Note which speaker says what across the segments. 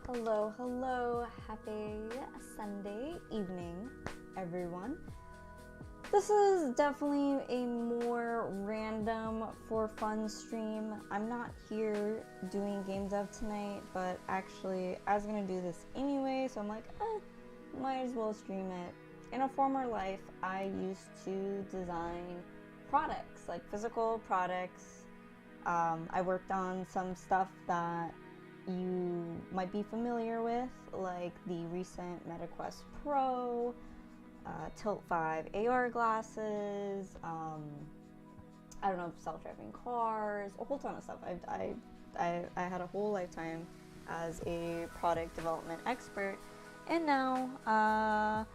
Speaker 1: Hello, happy Sunday evening, everyone. This is definitely a more random for fun stream. I'm not here doing game dev tonight, but actually I was gonna do this anyway, so I'm like, might as well stream it. In a former life, I used to design products, like physical products. I worked on some stuff that you might be familiar with, like the recent MetaQuest Pro, Tilt 5 AR glasses, I don't know, self-driving cars, a whole ton of stuff. I had a whole lifetime as a product development expert, and now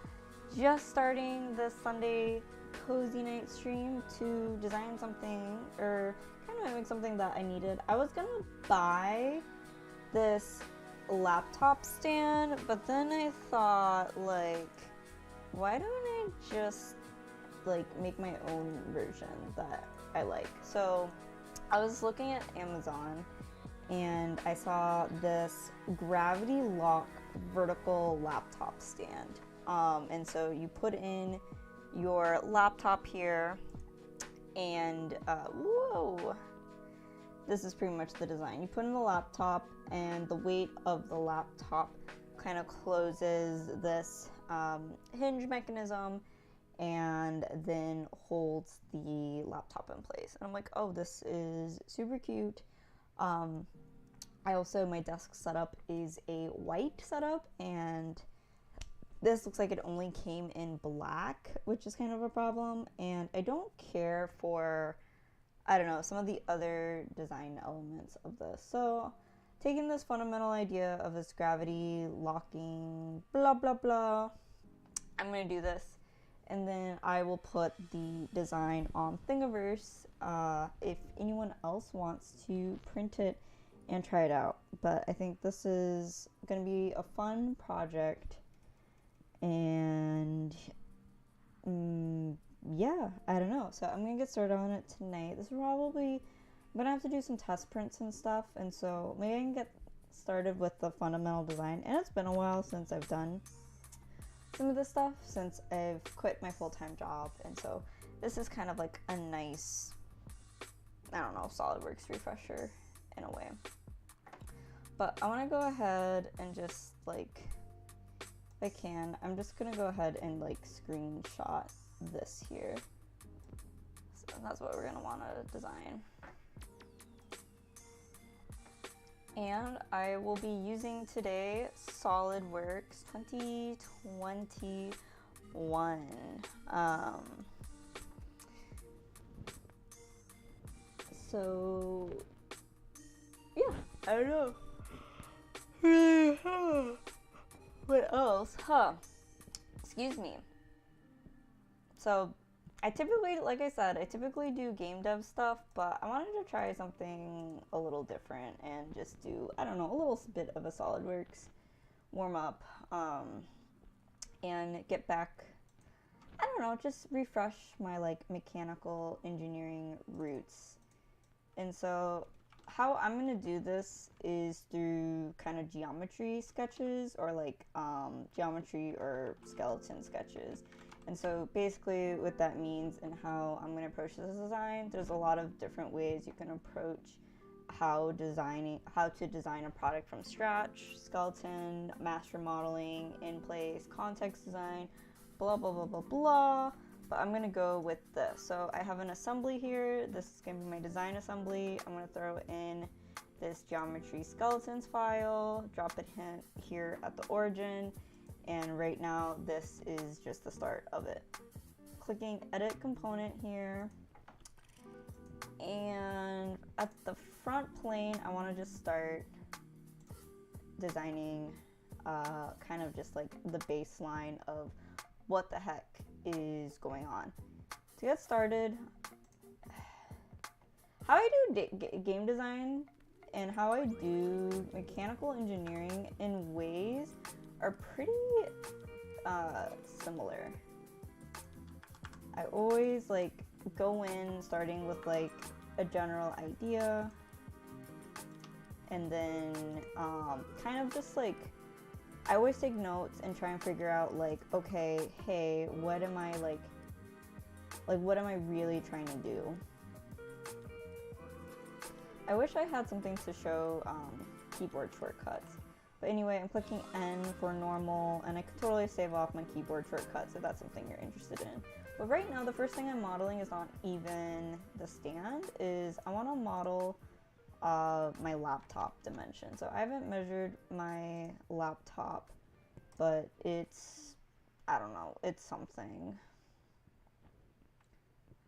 Speaker 1: just starting this Sunday cozy night stream to design something, or kind of mimic something that I needed. I was gonna buy this laptop stand, but then I thought, like, why don't I just like make my own version that I like? So I was looking at Amazon and I saw this gravity lock vertical laptop stand, and so you put in your laptop here, and whoa, this is pretty much the design. You put in the laptop, and the weight of the laptop kind of closes this hinge mechanism and then holds the laptop in place. And I'm like, oh, this is super cute. I also, my desk setup is a white setup, and this looks like it only came in black, which is kind of a problem. And I don't care for, I don't know, some of the other design elements of this. So taking this fundamental idea of this gravity locking blah blah blah, I'm gonna do this, and then I will put the design on Thingiverse if anyone else wants to print it and try it out. But I think this is gonna be a fun project, and yeah, I don't know. So I'm gonna get started on it tonight. This is probably, I'm gonna have to do some test prints and stuff, and so maybe I can get started with the fundamental design. And it's been a while since I've done some of this stuff, since I've quit my full-time job, and so this is kind of like a nice, I don't know, SOLIDWORKS refresher in a way. But I want to go ahead and just, like, if I can, I'm just gonna go ahead and like screenshot this here. So that's what we're gonna want to design. And I will be using today SOLIDWORKS 2021. So yeah, I don't know. What else? Excuse me. So I typically, like I said, I typically do game dev stuff, but I wanted to try something a little different and just do, I don't know, a little bit of a SOLIDWORKS warm up, and get back, I don't know, just refresh my like mechanical engineering roots. And so how I'm gonna do this is through kind of geometry sketches, or like geometry or skeleton sketches. And so basically what that means and how I'm going to approach this design, there's a lot of different ways you can approach how to design a product from scratch: skeleton, master modeling, in place, context design, blah blah blah blah blah. But I'm going to go with this. So I have an assembly here. This is going to be my design assembly. I'm going to throw in this geometry skeletons file, drop it here at the origin, and right now this is just the start of it. Clicking edit component here, and at the front plane I want to just start designing kind of just like the baseline of what the heck is going on. To get started, how I do game design and how I do mechanical engineering in ways are pretty similar. I always like go in starting with like a general idea, and then kind of just like, I always take notes and try and figure out like, okay, hey, what am I like what am I really trying to do? I wish I had something to show keyboard shortcuts. But anyway, I'm clicking N for normal, and I could totally save off my keyboard shortcuts if that's something you're interested in. But right now, the first thing I'm modeling is not even the stand, is I want to model my laptop dimension. So I haven't measured my laptop, but it's, I don't know, it's something.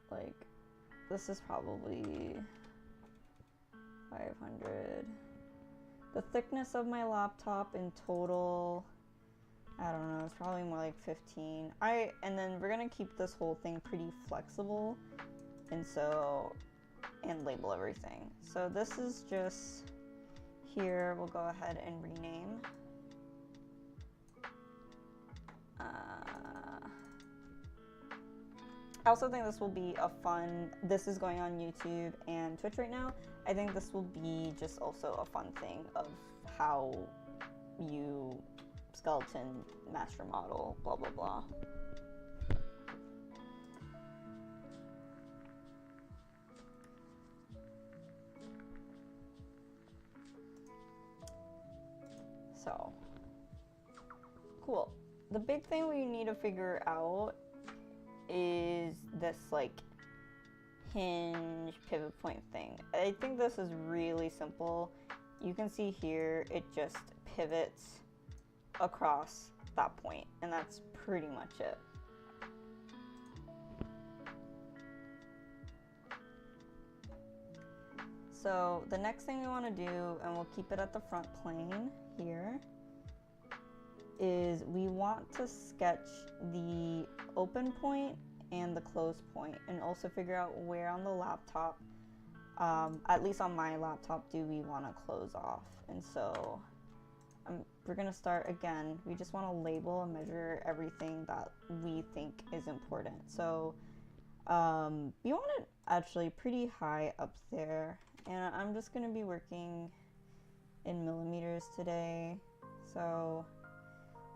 Speaker 1: Like, this is probably 500. The thickness of my laptop in total, I don't know, it's probably more like 15. And then we're gonna keep this whole thing pretty flexible, and label everything. So this is just, here, we'll go ahead and rename. I also think this will be a fun, this is going on YouTube and Twitch right now. I think this will be just also a fun thing of how you skeleton master model, blah, blah, blah. So, cool. The big thing we need to figure out is this like hinge pivot point thing. I think this is really simple. You can see here it just pivots across that point, and that's pretty much it. So the next thing we want to do, and we'll keep it at the front plane here, is we want to sketch the open point and the close point, and also figure out where on the laptop, at least on my laptop, do we want to close off. And so we're going to start again. We just want to label and measure everything that we think is important. So you want it actually pretty high up there, and I'm just going to be working in millimeters today. So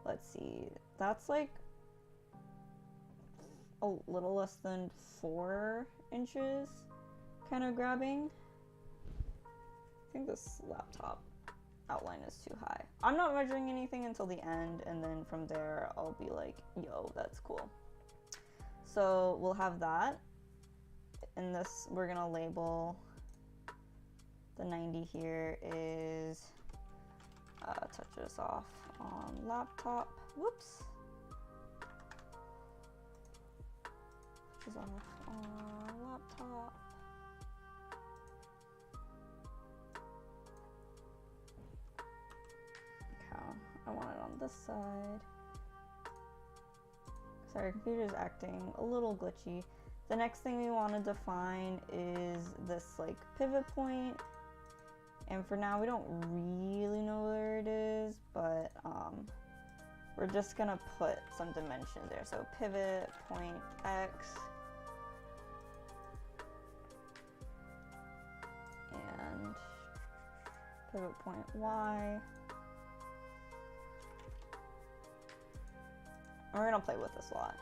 Speaker 1: let's see, that's like a little less than 4 inches, kind of grabbing. I think this laptop outline is too high. I'm not measuring anything until the end, and then from there I'll be like, yo, that's cool. So we'll have that. And this, we're gonna label the 90 here is, touch this off on laptop. Whoops. Touch this off on laptop. Okay, I want it on this side. Sorry, computer is acting a little glitchy. The next thing we want to define is this like pivot point. And for now, we don't really know where it is, but we're just gonna put some dimension there. So pivot point X, and pivot point Y. And we're gonna play with this a lot.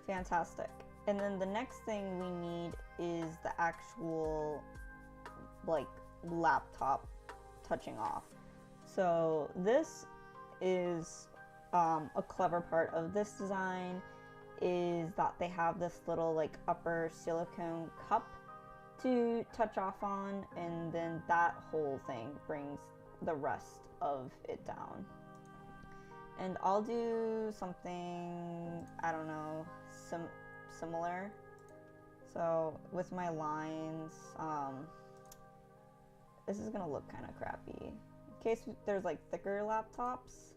Speaker 1: Fantastic. And then the next thing we need is the actual like laptop touching off. So this is a clever part of this design, is that they have this little like upper silicone cup to touch off on, and then that whole thing brings the rest of it down. And I'll do something, I don't know, similar. So with my lines, this is gonna look kind of crappy. In case there's like thicker laptops,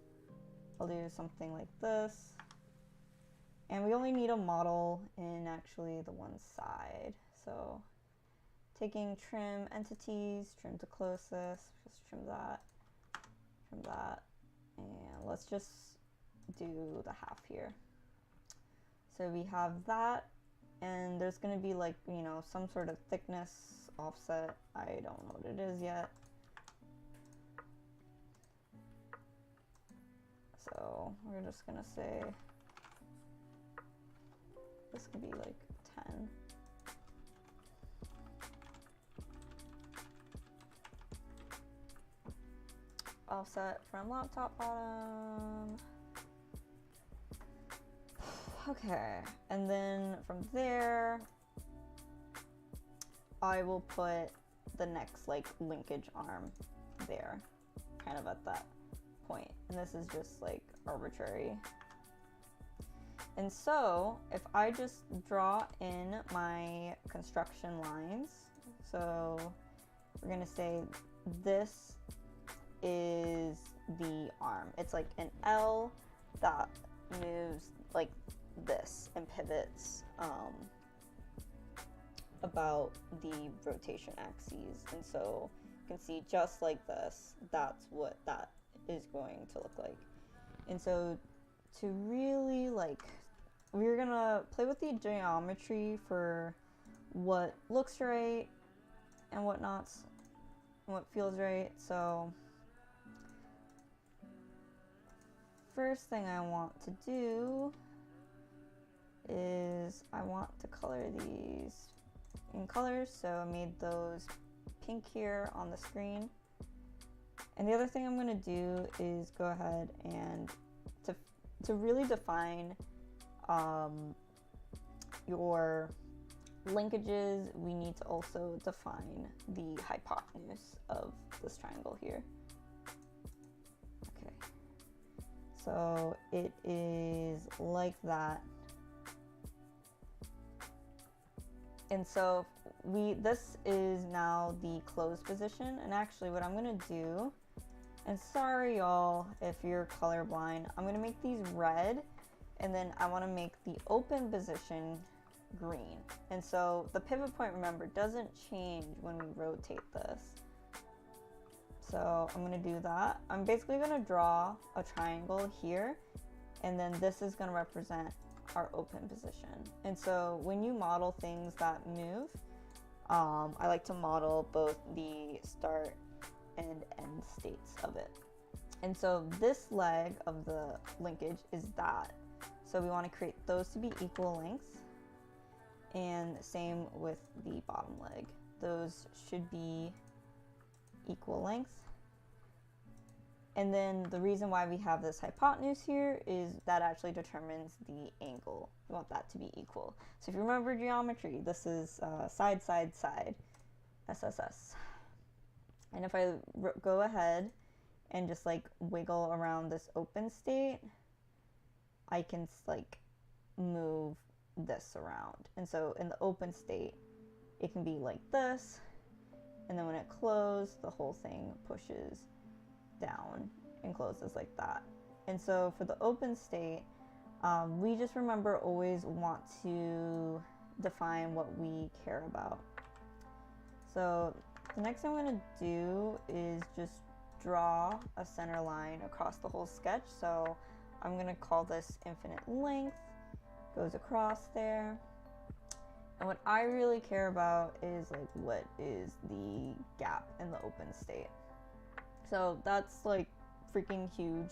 Speaker 1: I'll do something like this. And we only need a model in actually the one side. So taking trim entities, trim to closest, just trim that, and let's just do the half here. So we have that, and there's going to be like, you know, some sort of thickness offset. I don't know what it is yet. So we're just going to say this could be like 10. Offset from laptop bottom. Okay, and then from there, I will put the next like linkage arm there, kind of at that point. And this is just like arbitrary. And so if I just draw in my construction lines, so we're gonna say this is the arm. It's like an L that moves like this and pivots about the rotation axes. And so you can see just like this, that's what that is going to look like. And so to really like, we're gonna play with the geometry for what looks right and what not, and what feels right. So first thing I want to do is I want to color these in colors. So I made those pink here on the screen. And the other thing I'm going to do is go ahead and to really define your linkages, we need to also define the hypotenuse of this triangle here. Okay, so it is like that. And so this is now the closed position. And actually what I'm gonna do, and sorry y'all if you're colorblind, I'm gonna make these red, and then I wanna make the open position green. And so the pivot point, remember, doesn't change when we rotate this. So I'm gonna do that. I'm basically gonna draw a triangle here, and then this is gonna represent our open position. And so when you model things that move, I like to model both the start and end states of it. And so this leg of the linkage is that. So we want to create those to be equal lengths, and same with the bottom leg. Those should be equal lengths. And then the reason why we have this hypotenuse here is that actually determines the angle. We want that to be equal. So if you remember geometry, this is side, side, side, SSS. And if I go ahead and just like wiggle around this open state, I can like move this around. And so in the open state, it can be like this. And then when it closes, the whole thing pushes down and closes like that. And so for the open state, we just remember always want to define what we care about. So the next thing I'm going to do is just draw a center line across the whole sketch. So I'm going to call this infinite length, goes across there. And what I really care about is like what is the gap in the open state. So that's like freaking huge.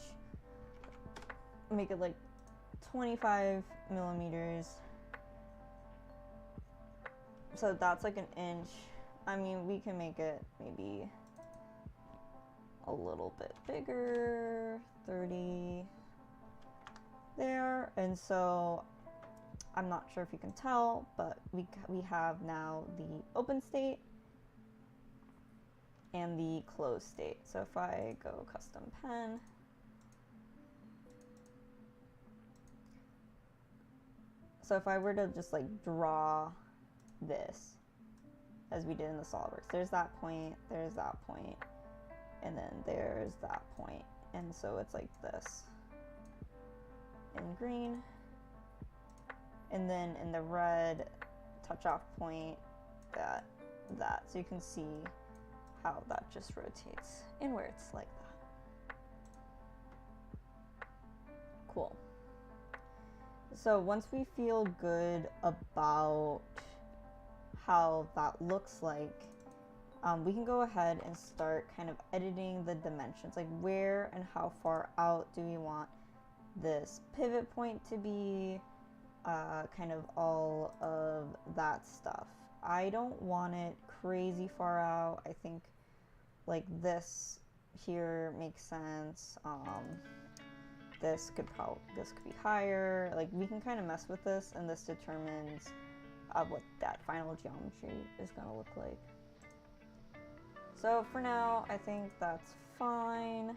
Speaker 1: Make it like 25 millimeters. So that's like an inch. I mean, we can make it maybe a little bit bigger, 30 there. And so I'm not sure if you can tell, but we have now the open state and the closed state. So if I go custom pen, so if I were to just like draw this as we did in the SOLIDWORKS, there's that point, and then there's that point. And so it's like this in green, and then in the red, touch off point, that. So you can see how that just rotates inwards like that. Cool. So once we feel good about how that looks like, we can go ahead and start kind of editing the dimensions, like where and how far out do we want this pivot point to be, kind of all of that stuff. I don't want it crazy far out. I think like this here makes sense. This could be higher. Like we can kind of mess with this, and this determines what that final geometry is going to look like. So for now, I think that's fine.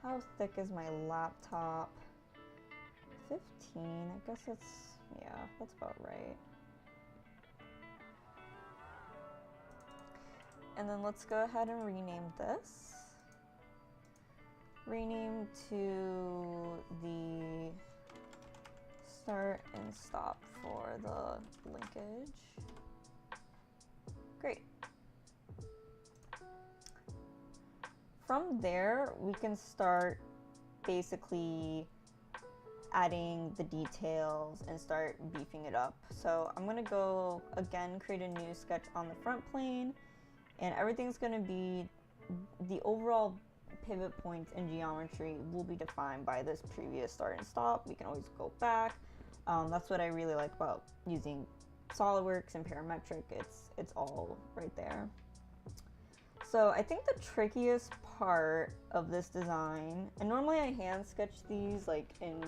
Speaker 1: How thick is my laptop? 15, I guess it's, yeah, that's about right. And then let's go ahead and rename this. Rename to the start and stop for the linkage. Great. From there, we can start basically adding the details and start beefing it up. So I'm gonna go again, create a new sketch on the front plane, and everything's gonna be, the overall pivot points and geometry will be defined by this previous start and stop. We can always go back. That's what I really like about using SOLIDWORKS and parametric. It's all right there. So I think the trickiest part of this design, and normally I hand sketch these like in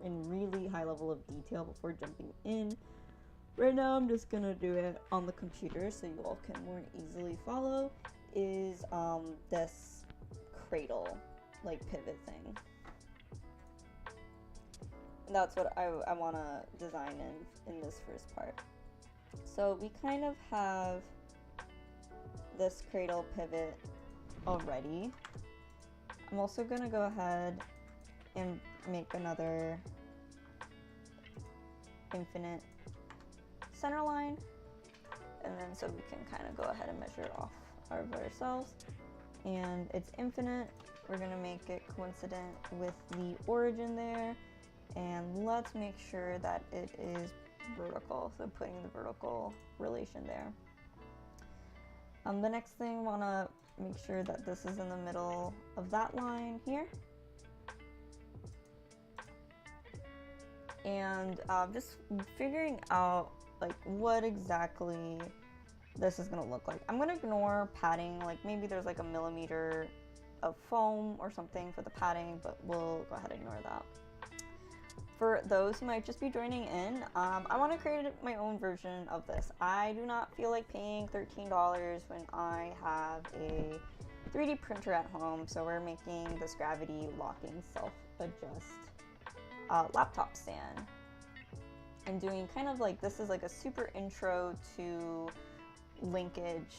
Speaker 1: really high level of detail before jumping in. Right now I'm just gonna do it on the computer so you all can more easily follow, is this cradle like pivot thing. And that's what I want to design in this first part. So we kind of have this cradle pivot already. I'm also going to go ahead and make another infinite center line, and then so we can kind of go ahead and measure off of ourselves. And it's infinite. We're going to make it coincident with the origin there, and let's make sure that it is vertical, so putting the vertical relation there. The next thing, want to make sure that this is in the middle of that line here. And just figuring out like what exactly this is going to look like. I'm going to ignore padding, like maybe there's like a millimeter of foam or something for the padding, but we'll go ahead and ignore that. For those who might just be joining in, I want to create my own version of this. I do not feel like paying $13 when I have a 3D printer at home, so we're making this gravity locking self-adjust laptop stand. And doing kind of like, this is like a super intro to linkage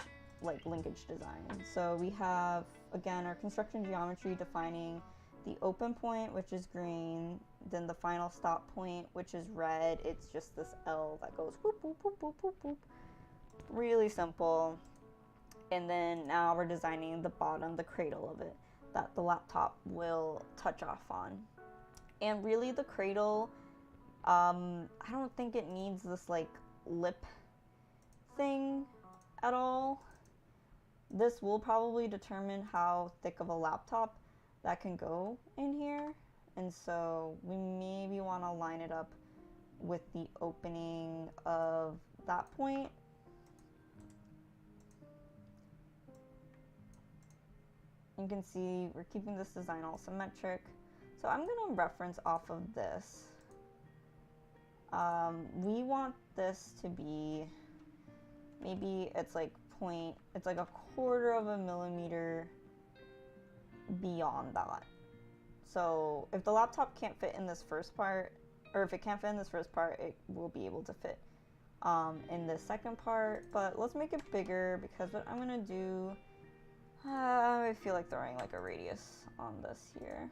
Speaker 1: design. So we have, again, our construction geometry defining the open point, which is green, then the final stop point, which is red. It's just this L that goes whoop, whoop, whoop, whoop, whoop, whoop. Really simple. And then now we're designing the bottom, the cradle of it, that the laptop will touch off on. And really the cradle, I don't think it needs this like lip thing at all. This will probably determine how thick of a laptop that can go in here, and so we maybe want to line it up with the opening of that point. You can see we're keeping this design all symmetric, so I'm going to reference off of this. We want this to be, maybe it's like it's like a 1/4 of a millimeter beyond that. So if the laptop can't fit in this first part, or if it can't fit in this first part, it will be able to fit in the second part. But let's make it bigger, because what I'm gonna do, I feel like throwing like a radius on this here.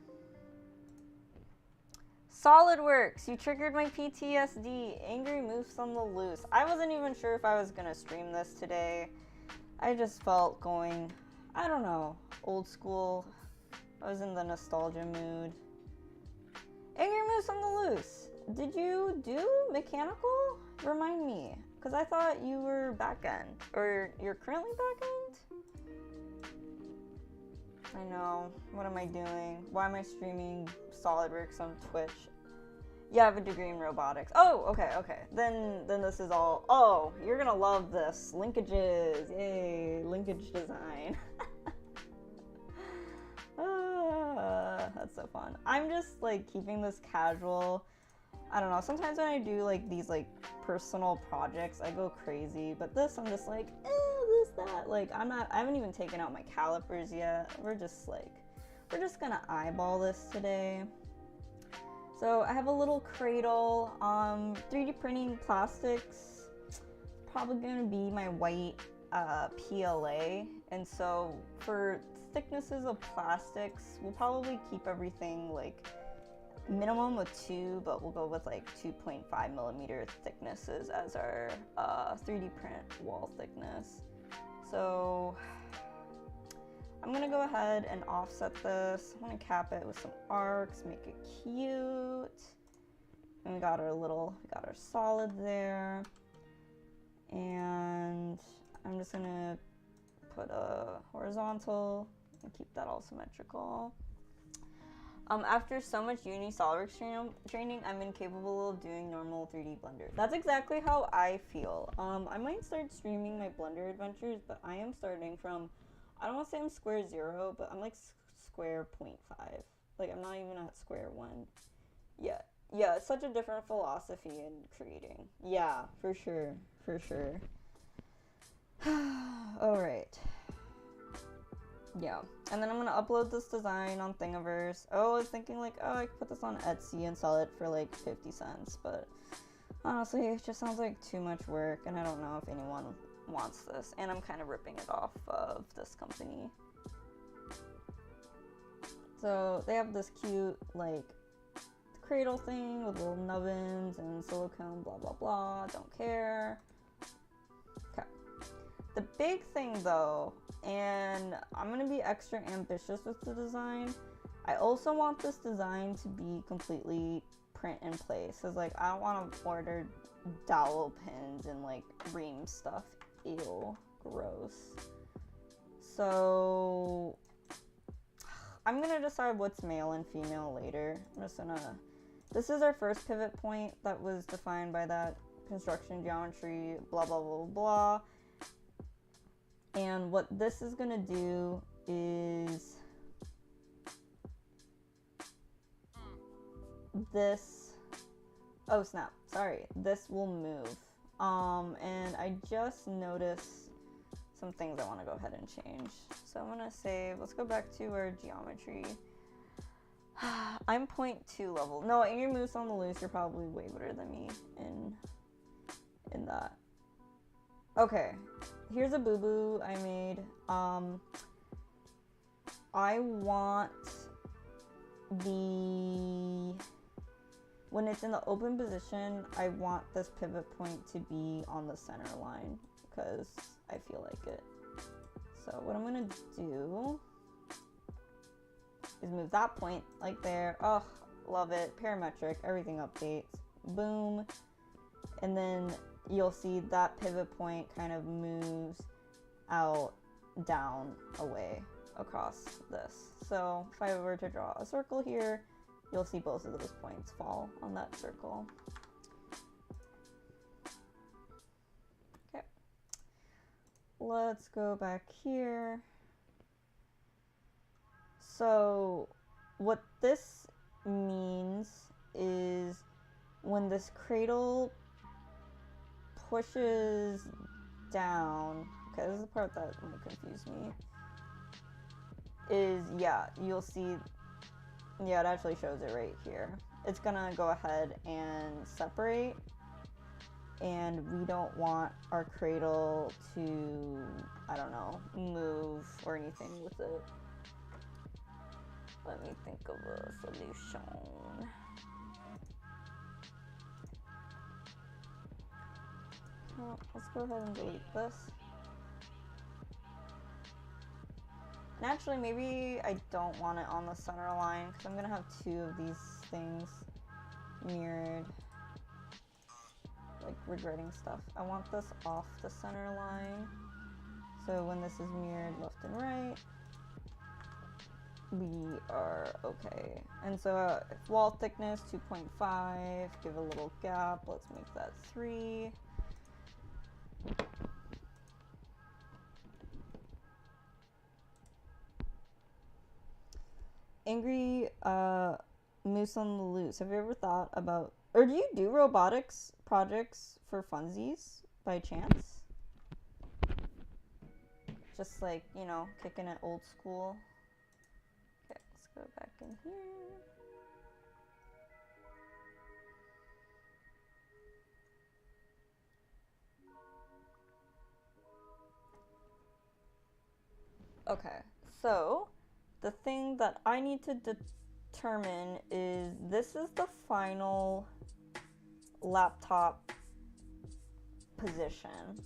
Speaker 1: SOLIDWORKS, you triggered my PTSD. Angry moves on the loose. I wasn't even sure if I was gonna stream this today. I just felt going, I don't know, old school. I was in the nostalgia mood. Angry moves on the loose. did you do mechanical? Remind me, because I thought you were back end, or you're currently back end? I know, what am I doing? Why am I streaming SOLIDWORKS on Twitch? Yeah, I have a degree in robotics. Oh, okay. Then this is all, oh, you're gonna love this. Linkages, yay, linkage design. That's so fun. I'm just like keeping this casual. I don't know, sometimes when I do like these like personal projects, I go crazy, but this I'm just like, this, that. Like I haven't even taken out my calipers yet. We're just gonna eyeball this today. So I have a little cradle, 3D printing plastics. It's probably gonna be my white PLA, and so for thicknesses of plastics, we'll probably keep everything like minimum of 2, but we'll go with like 2.5 millimeter thicknesses as our 3D print wall thickness. So I'm gonna go ahead and offset this. I'm gonna cap it with some arcs, make it cute. And we got our solid there. And I'm just gonna put a horizontal and keep that all symmetrical. After so much uni SOLIDWORKS training, I'm incapable of doing normal 3D Blender. That's exactly how I feel. I might start streaming my Blender adventures, but I am starting from, I don't want to say I'm square 0, but I'm like square 0.5. Like I'm not even at square 1 yet. Yeah, it's such a different philosophy in creating. Yeah, for sure. All right. Yeah, and then I'm gonna upload this design on Thingiverse. Oh, I was thinking like, oh, I could put this on Etsy and sell it for like 50 cents, but honestly, it just sounds like too much work, and I don't know if anyone wants this, and I'm kind of ripping it off of this company. So they have this cute like cradle thing with little nubbins and silicone, blah blah blah, don't care. Okay. The big thing though, and I'm gonna be extra ambitious with the design, I also want this design to be completely print in place, because like I don't want to order dowel pins and like ream stuff. Ew, gross. So I'm gonna decide what's male and female later. I'm just gonna, this is our first pivot point that was defined by that construction geometry, blah blah blah blah. And what this is gonna do is this, oh snap, sorry, this will move. And I just noticed some things I want to go ahead and change. So I'm gonna save, let's go back to our geometry. I'm 0.2 level. No, in your moves on the loose, you're probably way better than me in that. Okay, here's a boo-boo I made. I want when it's in the open position, I want this pivot point to be on the center line, because I feel like it. So what I'm gonna do is move that point like there. Oh, love it. Parametric, everything updates. Boom. And then you'll see that pivot point kind of moves out, down, away across this. So if I were to draw a circle here, you'll see both of those points fall on that circle. Okay. Let's go back here. So what this means is when this cradle pushes down, okay, this is the part that might confuse me, is, yeah, you'll see, yeah, it actually shows it right here. It's gonna go ahead and separate, and we don't want our cradle to, I don't know, move or anything with it. Let me think of a solution. Well, let's go ahead and delete this. And actually, maybe I don't want it on the center line, because I'm gonna have two of these things. mirrored, like regretting stuff. I want this off the center line. So when this is mirrored left and right, we are okay. And so wall thickness 2.5, give a little gap. Let's make that 3. Angry Moose on the Loose. Have you ever thought about, or do you do robotics projects for funsies by chance? Just like, you know, kicking it old school. Okay, let's go back in here. Okay, so the thing that I need to determine is this is the final laptop position.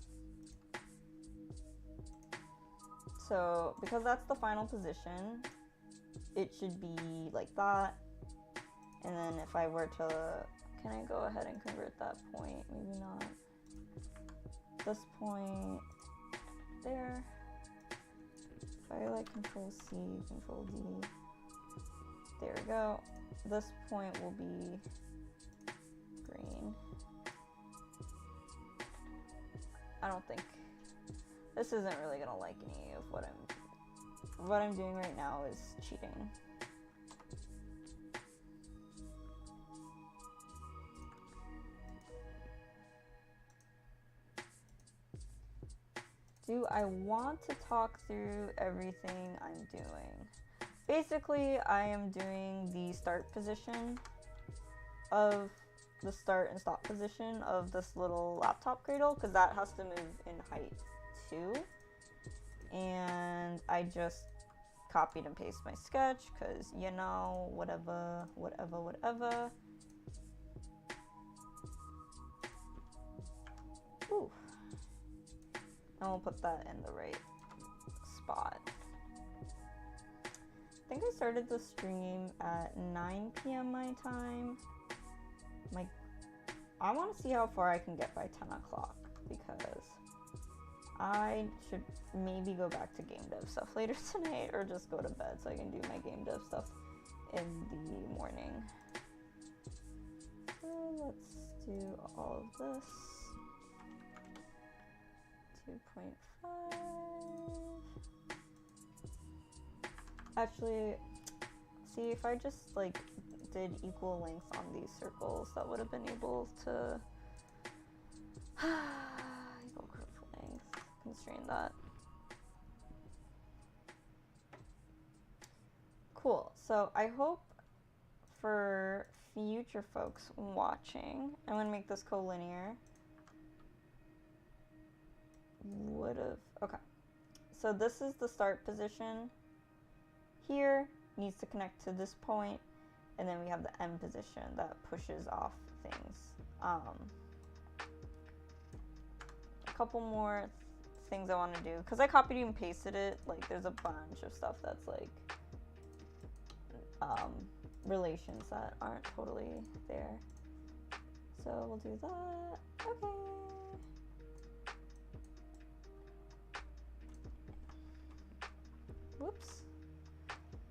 Speaker 1: So because that's the final position, it should be like that. And then if I were to, can I go ahead and convert that point? Maybe not. This point there. If I like Control C, Control D, there we go. This point will be green. I don't think, this isn't really gonna like any of what I'm doing right now is cheating. Do I want to talk through everything I'm doing? Basically, I am doing the start position of the start and stop position of this little laptop cradle because that has to move in height too. And I just copied and pasted my sketch because, you know, whatever. Ooh. And we'll put that in the right spot. I think I started the stream at 9 p.m. my time. I want to see how far I can get by 10 o'clock because I should maybe go back to game dev stuff later tonight or just go to bed so I can do my game dev stuff in the morning. So let's do all of this. 2.5. Actually, see if I just like did equal lengths on these circles, that would have been able to equal curve length, constrain that. Cool. So I hope for future folks watching, I'm gonna make this collinear. Okay. So this is the start position. Here needs to connect to this point, and then we have the end position that pushes off things. A couple more things I want to do because I copied and pasted it. Like there's a bunch of stuff that's like relations that aren't totally there. So we'll do that. Okay. Whoops.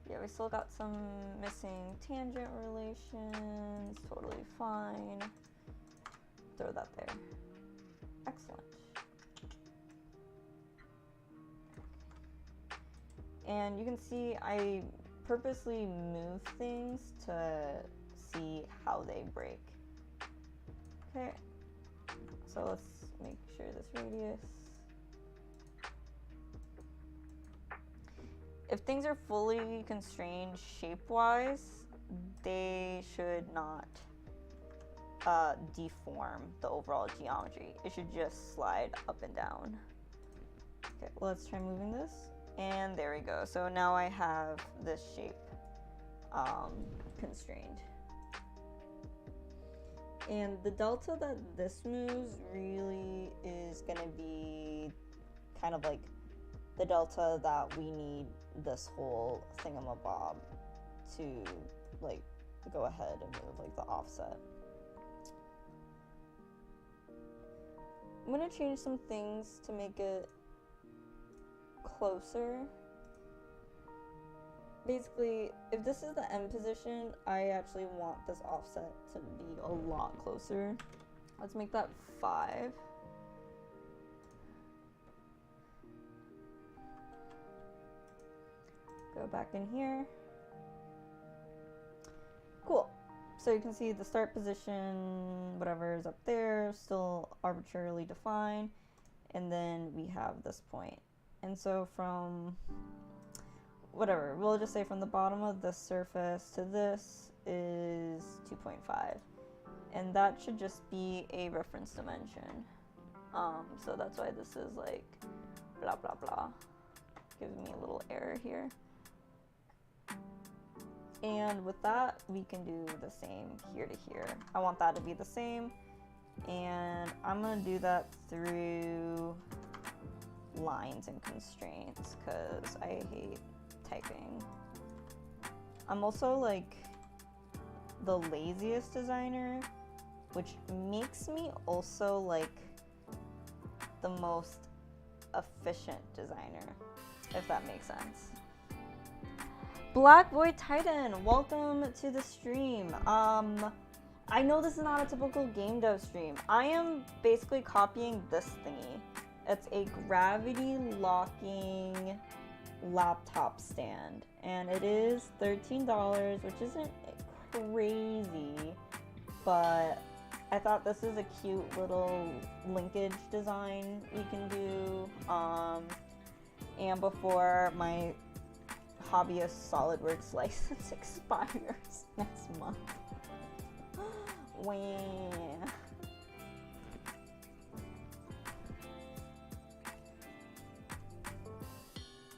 Speaker 1: Yeah, we still got some missing tangent relations. Totally fine. Throw that there. Excellent. And you can see I purposely move things to see how they break. Okay. So let's make sure this radius. If things are fully constrained shape-wise, they should not deform the overall geometry. It should just slide up and down. Okay, let's try moving this. And there we go. So now I have this shape constrained. And the delta that this moves really is gonna be kind of like the delta that we need this whole thingamabob to like go ahead and move, like the offset. I'm gonna change some things to make it closer. Basically, if this is the end position, I actually want this offset to be a lot closer. Let's make that 5. Go back in here. Cool. So you can see the start position, whatever is up there, still arbitrarily defined. And then we have this point. And so from whatever, we'll just say from the bottom of the surface to this is 2.5. And that should just be a reference dimension. So that's why this is like blah, blah, blah. Gives me a little error here. And with that, we can do the same here to here. I want that to be the same. And I'm gonna do that through lines and constraints because I hate typing. I'm also like the laziest designer, which makes me also like the most efficient designer, if that makes sense. Black Void Titan, welcome to the stream. I know this is not a typical game dev stream. I am basically copying this thingy. It's a gravity locking laptop stand, and it is $13, which isn't crazy, but I thought this is a cute little linkage design we can do. And before my hobbyist SOLIDWORKS license expires next month. Wah.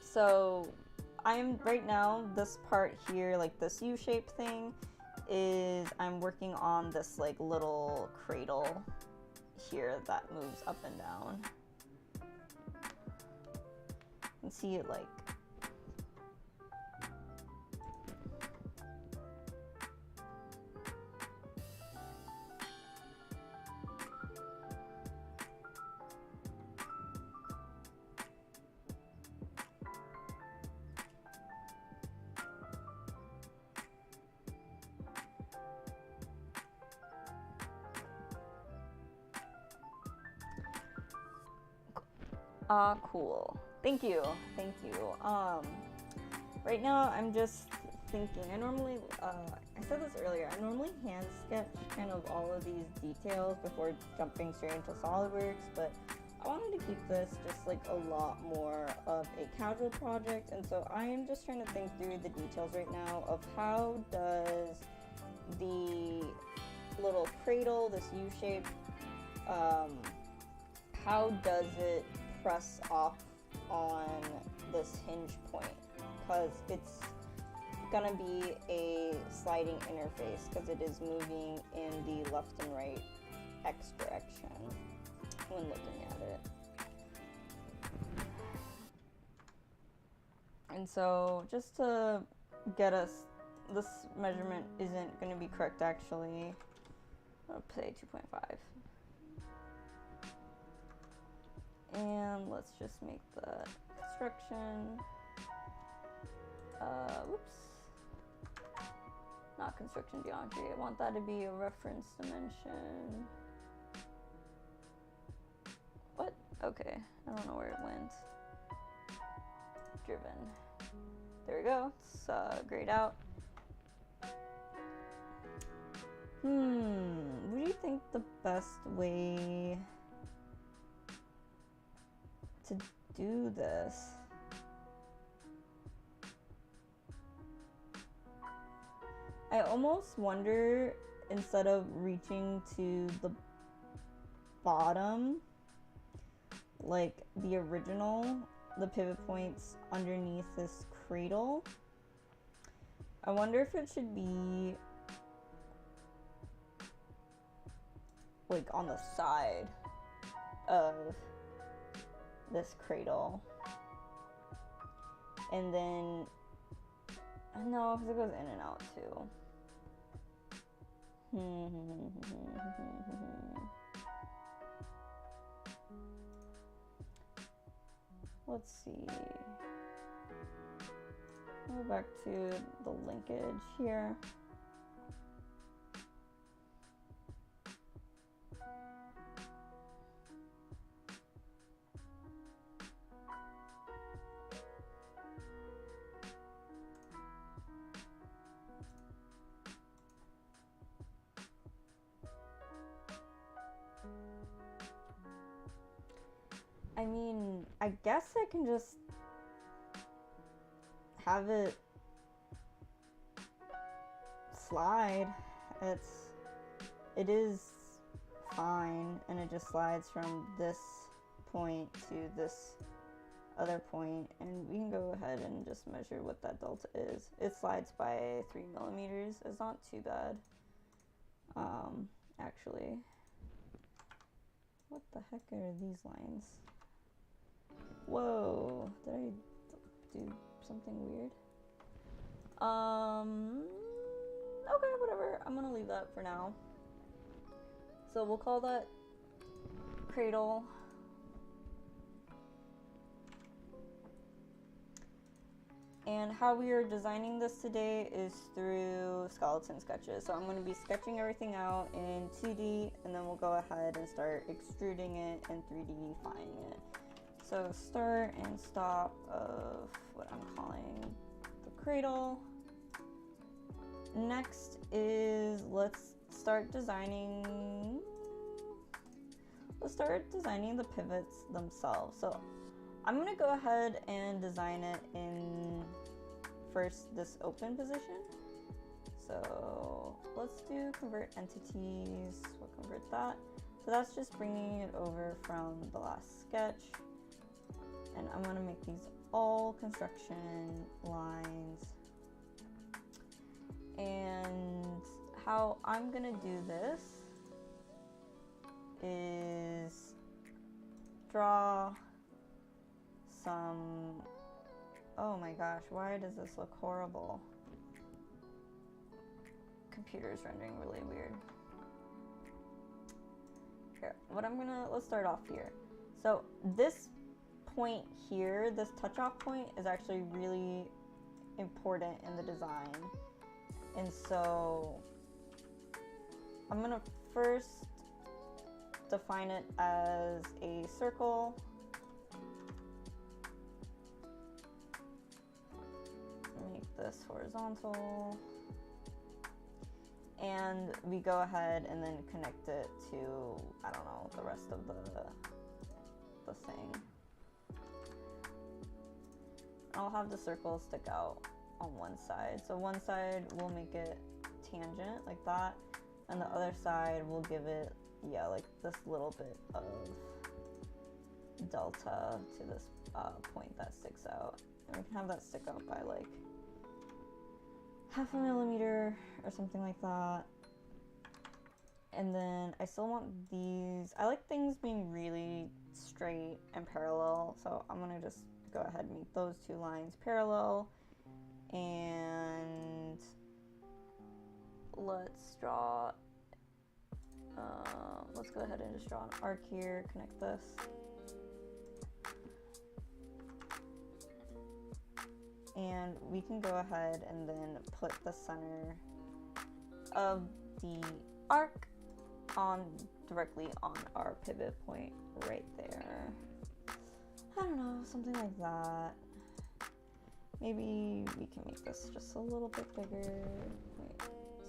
Speaker 1: So I'm right now, this part here, like this U-shaped thing, is I'm working on this like little cradle here that moves up and down. You can see it like cool. Thank you. Thank you. Right now I'm just thinking, I normally, I said this earlier, I normally hand sketch kind of all of these details before jumping straight into SOLIDWORKS, but I wanted to keep this just like a lot more of a casual project, and so I am just trying to think through the details right now of how does the little cradle, this U-shape, how does it press off on this hinge point, because it's gonna be a sliding interface because it is moving in the left and right X direction when looking at it. And so just to get us, this measurement isn't going to be correct actually. I'll say 2.5. And let's just make the construction, whoops, not construction geometry, I want that to be a reference dimension. What? Okay, I don't know where it went. Driven. There we go, it's grayed out. What do you think the best way to do this? I almost wonder, instead of reaching to the bottom, like the original, the pivot points underneath this cradle, I wonder if it should be like on the side of this cradle, and then no, because it goes in and out too. let's see. Go back to the linkage here. I mean, I guess I can just have it slide. It is fine, and it just slides from this point to this other point, and we can go ahead and just measure what that delta is. It slides by 3 millimeters. It's not too bad, actually. What the heck are these lines? Whoa, did I do something weird? Okay, whatever. I'm gonna leave that for now. So we'll call that cradle. And how we are designing this today is through skeleton sketches. So I'm going to be sketching everything out in 2D, and then we'll go ahead and start extruding it and 3D-ifying it. So start and stop of what I'm calling the cradle. Next is let's start designing the pivots themselves. So I'm gonna go ahead and design it in first this open position. So let's do convert entities. We'll convert that. So that's just bringing it over from the last sketch. And I'm gonna make these all construction lines. And how I'm gonna do this is draw some, oh my gosh, why does this look horrible? Computer's rendering really weird. Here, let's start off here. So this point here, this touch off point is actually really important in the design. And so I'm gonna first define it as a circle. Make this horizontal. And we go ahead and then connect it to, I don't know, the rest of the thing. I'll have the circle stick out on one side. So one side we'll make it tangent like that, and the other side we'll give it, yeah, like this little bit of delta to this point that sticks out. And we can have that stick out by like 0.5 millimeter or something like that. And then I still want these, I like things being really straight and parallel, so I'm gonna just go ahead and make those two lines parallel. And let's draw, let's go ahead and just draw an arc here, connect this. And we can go ahead and then put the center of the arc directly on our pivot point right there. I don't know, something like that. Maybe we can make this just a little bit bigger,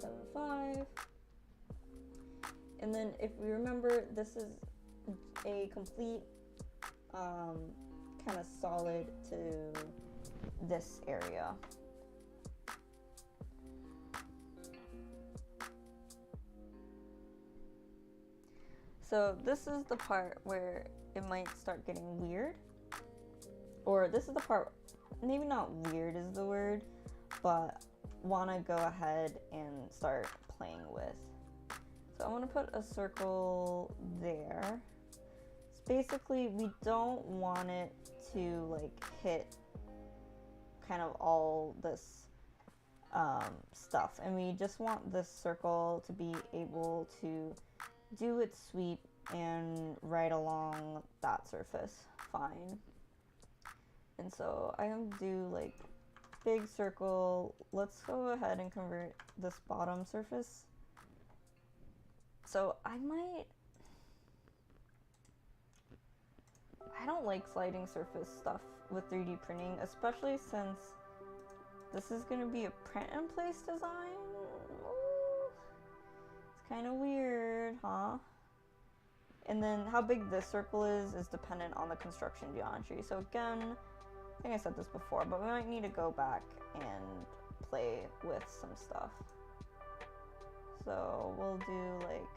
Speaker 1: 0.75. And then if we remember, this is a complete kind of solid to this area. So this is the part where it might start getting weird, or this is the part, maybe not weird is the word, but want to go ahead and start playing with. So I'm going to put a circle there. So basically we don't want it to like hit kind of all this stuff, and we just want this circle to be able to do its sweep and right along that surface fine. And so I can do like big circle. Let's go ahead and convert this bottom surface. So I don't like sliding surface stuff with 3D printing, especially since this is going to be a print in place design. Ooh, it's kind of weird, huh? And then how big this circle is dependent on the construction geometry. So again, I think I said this before, but we might need to go back and play with some stuff. So we'll do like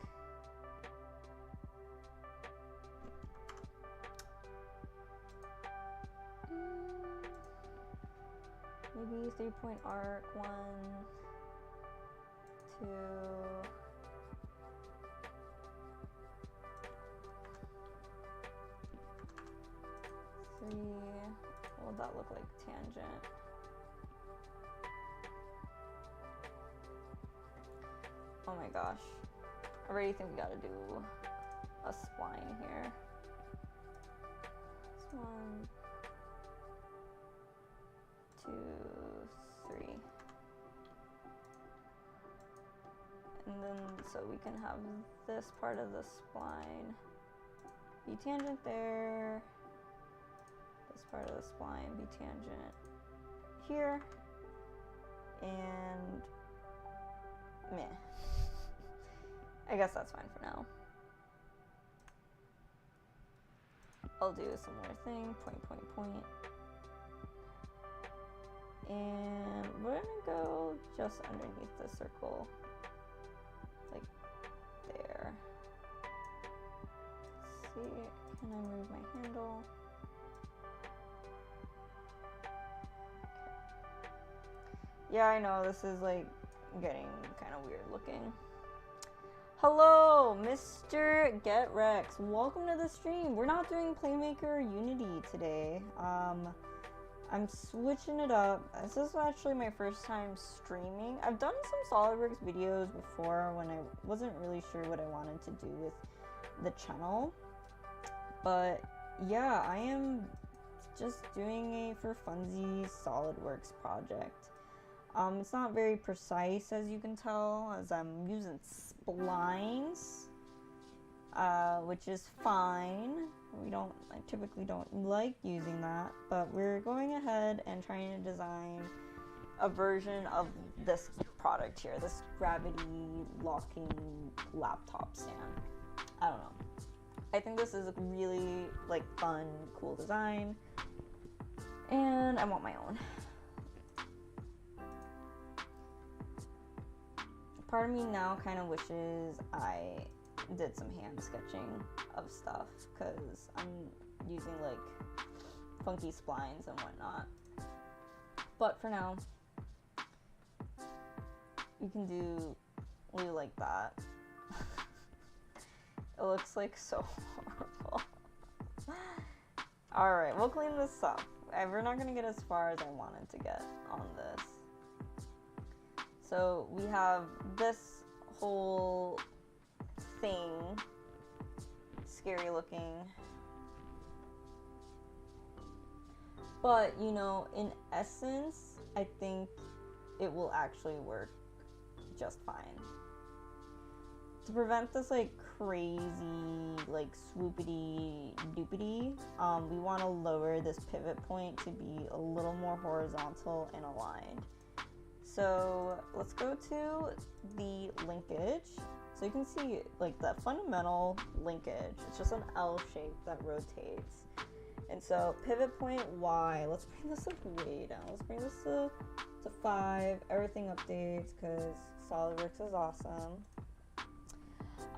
Speaker 1: maybe 3-point arc, 1, 2, 3. What would that look like? Tangent. Oh my gosh. I already think we gotta do a spline here. This 1, 2, 3. And then so we can have this part of the spline be tangent there. This part of the spline be tangent here. And meh. I guess that's fine for now. I'll do a similar thing, point, point, point. And we're gonna go just underneath the circle, like there. Let's see, can I move my handle? Yeah, I know, this is like getting kind of weird looking. Hello, Mr. Get Rex. Welcome to the stream. We're not doing Playmaker Unity today. I'm switching it up. This is actually my first time streaming. I've done some SOLIDWORKS videos before when I wasn't really sure what I wanted to do with the channel. But yeah, I am just doing a for funsies SOLIDWORKS project. It's not very precise, as you can tell, as I'm using splines, which is fine. I typically don't like using that, but we're going ahead and trying to design a version of this product here, this gravity locking laptop stand. I don't know. I think this is a really like fun, cool design, and I want my own. Part of me now kind of wishes I did some hand sketching of stuff, because I'm using like funky splines and whatnot. But for now, you can do like that. It looks like so horrible. Alright, we'll clean this up. We're not gonna get as far as I wanted to get on this. So we have this whole thing, scary looking, but you know, in essence, I think it will actually work just fine. To prevent this like crazy, like swoopity doopity, we want to lower this pivot point to be a little more horizontal and aligned. So let's go to the linkage. So you can see like the fundamental linkage. It's just an L shape that rotates. And so pivot point Y, let's bring this like way down. Let's bring this to 5. Everything updates because SOLIDWORKS is awesome.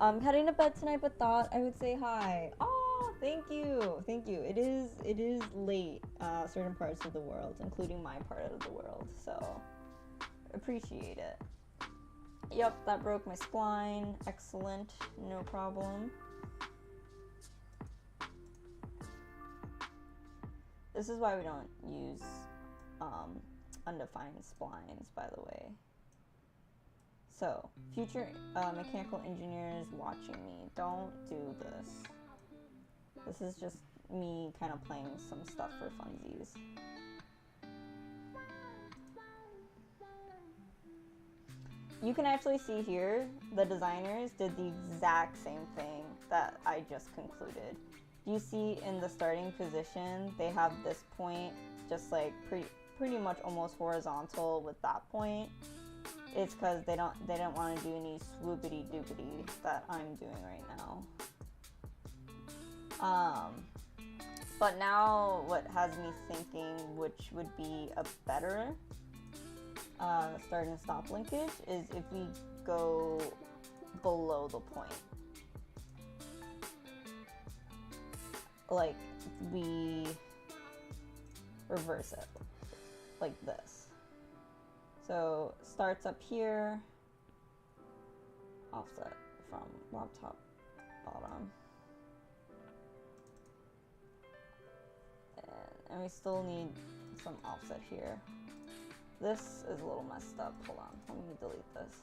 Speaker 1: I'm heading to bed tonight, but thought I would say hi. Oh, thank you. Thank you. It is late, certain parts of the world, including my part of the world. So appreciate it. Yep, that broke my spline. Excellent, no problem. This is why we don't use undefined splines, by the way. So, future mechanical engineers watching me, don't do this. This is just me kind of playing some stuff for funsies. You can actually see here, the designers did the exact same thing that I just concluded. You see in the starting position, they have this point just like pretty much almost horizontal with that point. It's because they didn't want to do any swoopity doopity that I'm doing right now. But now what has me thinking which would be a better start and stop linkage is if we go below the point. Like we reverse it like this. So starts up here, offset from laptop bottom. And we still need some offset here. This is a little messed up. Hold on, let me delete this.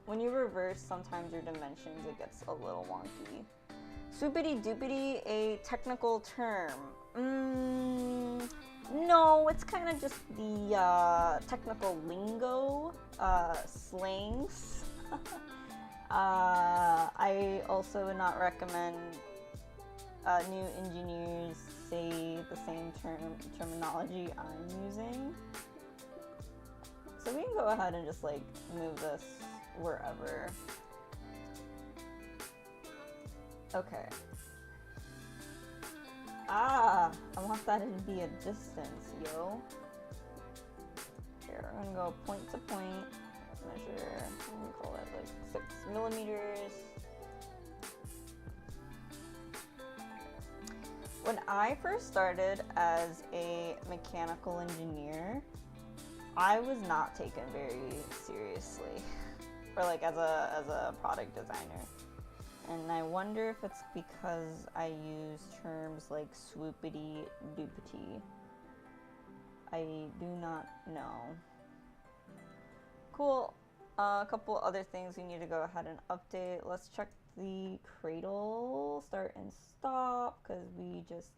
Speaker 1: When you reverse, sometimes your dimensions, it gets a little wonky. Swoopity doopity, a technical term. No, it's kind of just the technical lingo, slangs. I also would not recommend new engineers say the same terminology I'm using. So we can go ahead and just like move this wherever. Okay. I want that to be a distance, yo. Here, I'm gonna go point to point, measure, what do we call it, like 6 millimeters. When I first started as a mechanical engineer, I was not taken very seriously, or like as a product designer. And I wonder if it's because I use terms like swoopity doopity. I do not know. Cool. A couple other things we need to go ahead and update. Let's check the cradle, start and stop, because we just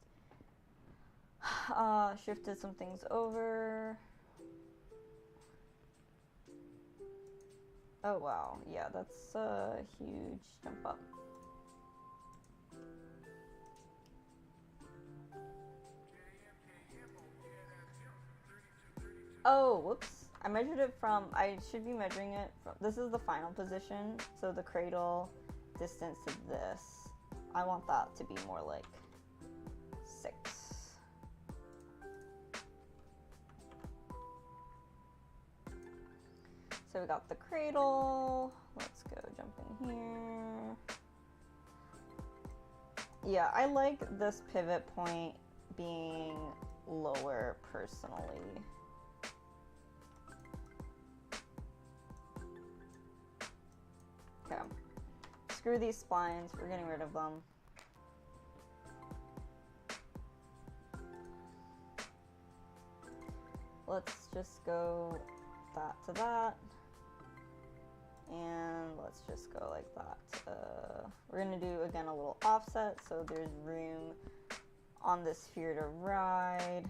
Speaker 1: shifted some things over. Oh wow, yeah, that's a huge jump up. Oh, whoops. I measured it from, I should be measuring it from, this is the final position, so the cradle distance to this. I want that to be more like 6. So we got the cradle. Let's go jump in here. Yeah, I like this pivot point being lower personally. Okay. Screw these splines, we're getting rid of them. Let's just go that to that. And let's just go like that. We're gonna do, again, a little offset so there's room on this sphere to ride.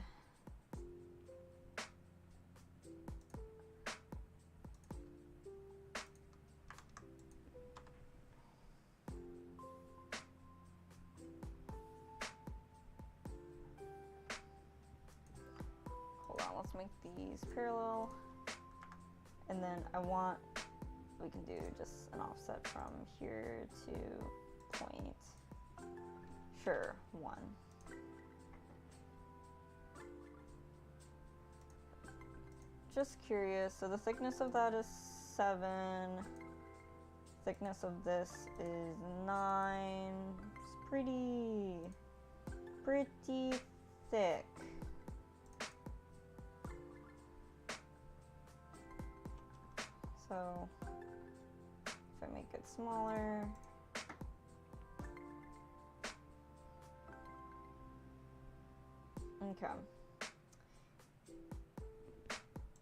Speaker 1: Hold on, let's make these parallel. And then I want, we can do just an offset from here to point. Sure, 1. Just curious, so the thickness of that is 7. Thickness of this is 9. It's pretty thick. So if I make it smaller, okay.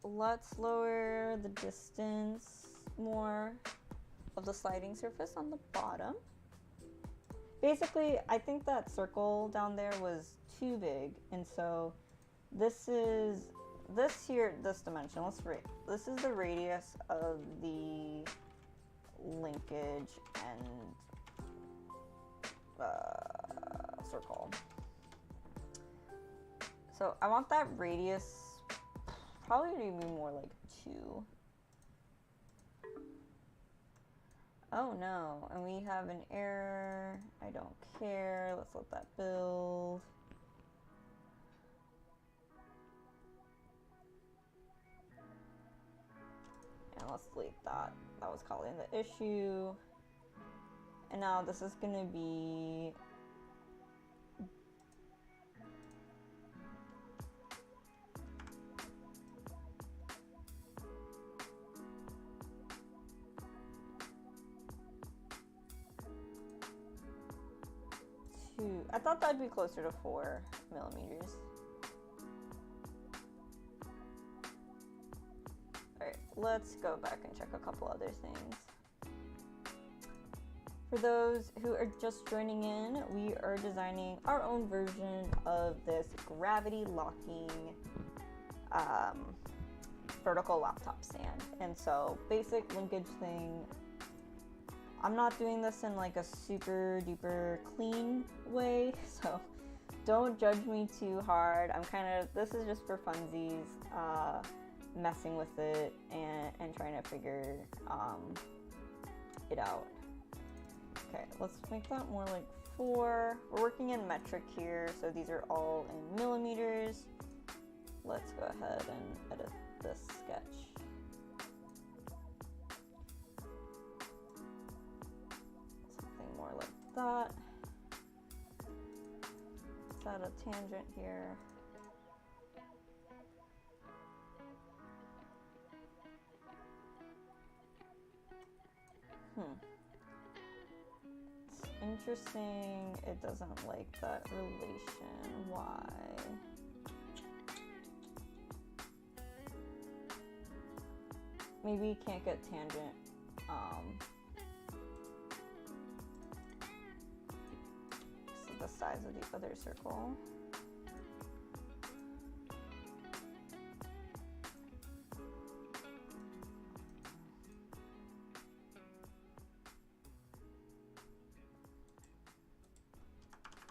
Speaker 1: Let's lower the distance more of the sliding surface on the bottom. basically, I think that circle down there was too big, and so this dimension, this is the radius of the linkage and circle. So I want that radius probably to be more like 2. Oh no, and we have an error. I don't care. Let's let that build. And let's delete that. That was causing the issue. And now this is gonna be I thought that'd be closer to 4 millimeters. Alright, let's go back and check a couple other things. For those who are just joining in, we are designing our own version of this gravity locking vertical laptop stand. And so basic linkage thing. I'm not doing this in like a super duper clean way, so don't judge me too hard. This is just for funsies, messing with it and trying to figure it out. Okay, let's make that more like 4. We're working in metric here, so these are all in millimeters. Let's go ahead and edit this sketch. More like that. Set a tangent here. It's interesting. It doesn't like that relation. Why? Maybe you can't get tangent. The size of the other circle.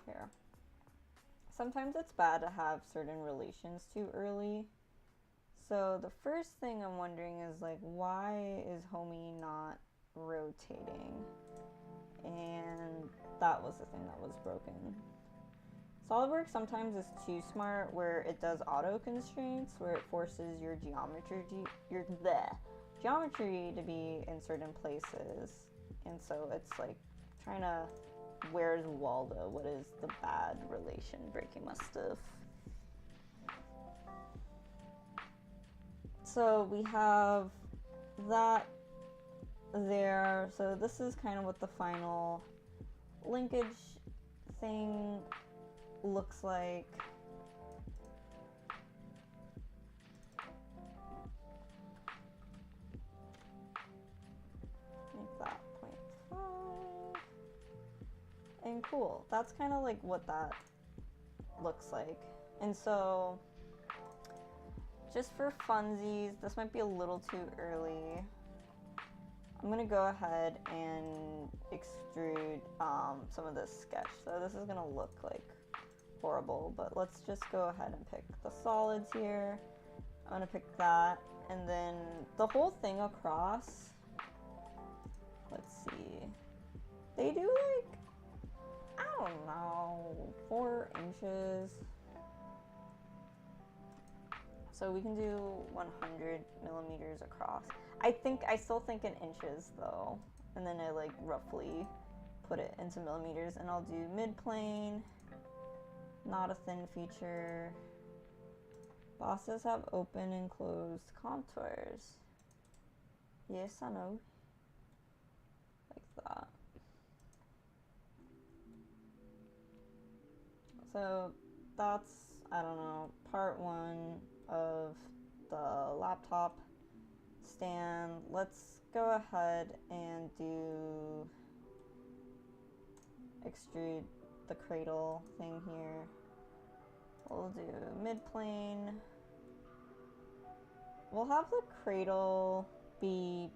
Speaker 1: Here. Sometimes it's bad to have certain relations too early. So the first thing I'm wondering is like, why is homie not rotating? And that was the thing that was broken. SOLIDWORKS sometimes is too smart where it does auto constraints, where it forces your geometry to be in certain places. And so it's like trying to, where's Waldo? What is the bad relation breaking my stuff? So we have that there. So this is kind of what the final linkage thing looks like. Make that 0.5. And cool. That's kind of like what that looks like. And so just for funsies, this might be a little too early. I'm gonna go ahead and extrude some of this sketch. So this is gonna look like horrible, but let's just go ahead and pick the solids here. I'm gonna pick that, and then the whole thing across, let's see, they do like, I don't know, 4 inches. So we can do 100 millimeters across. I still think in inches though. And then I like roughly put it into millimeters, and I'll do mid-plane, not a thin feature. Bosses have open and closed contours. Yes, I know. Like that. So that's, I don't know, part 1 of the laptop stand. Let's go ahead and do extrude the cradle thing here. We'll do mid-plane. We'll have the cradle be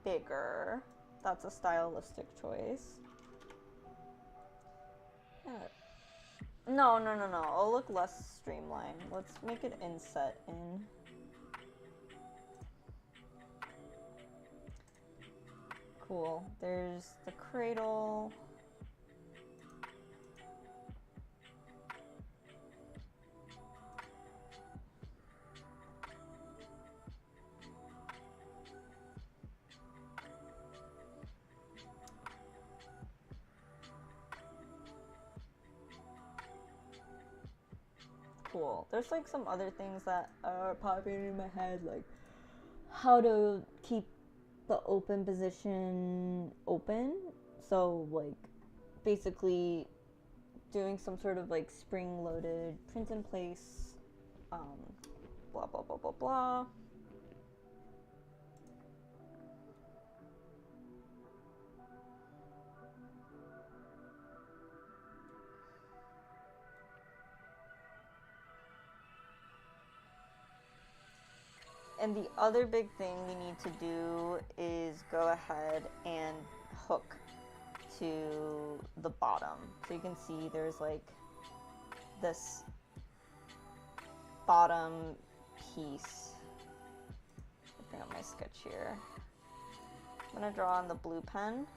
Speaker 1: bigger. That's a stylistic choice. Yeah. No. It'll look less streamlined. Let's make it inset in. Cool. There's the cradle. Cool. There's like some other things that are popping in my head, like how to keep the open position open. So like basically doing some sort of like spring loaded print in place, blah blah blah blah blah. And the other big thing we need to do is go ahead and hook to the bottom. So you can see there's like this bottom piece. I'll bring up my sketch here. I'm gonna draw on the blue pen.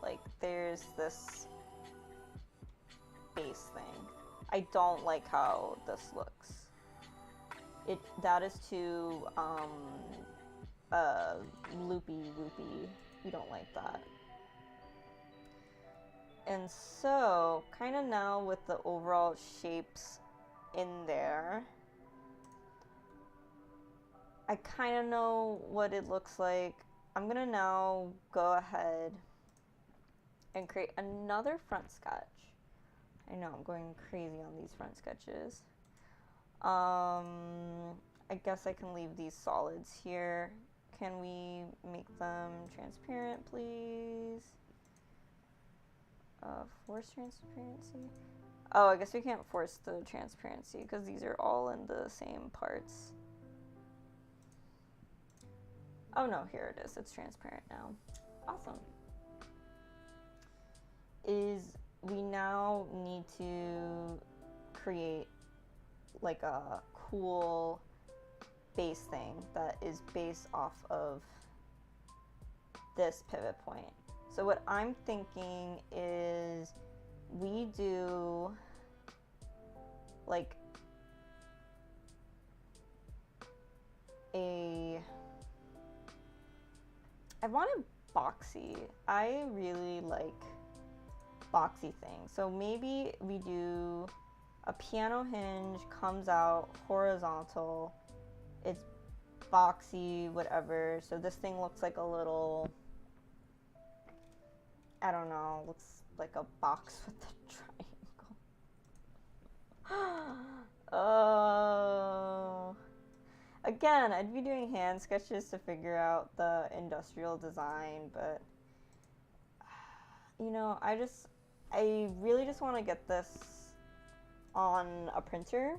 Speaker 1: Like there's this base thing. I don't like how this looks. That is too loopy. We don't like that. And so kind of now with the overall shapes in there, I kind of know what it looks like. I'm gonna now go ahead and create another front sketch. I know I'm going crazy on these front sketches. I guess I can leave these solids here. Can we make them transparent, please? Force transparency? Oh, I guess we can't force the transparency because these are all in the same parts. Oh no, here it is. It's transparent now. Awesome. We now need to create like a cool base thing that is based off of this pivot point. So what I'm thinking is we do like I want it boxy. I really like boxy things. So maybe we do a piano hinge, comes out horizontal, it's boxy, whatever. So this thing looks like a little, I don't know, looks like a box with a triangle. Oh. Again, I'd be doing hand sketches to figure out the industrial design, but you know, I really just want to get this on a printer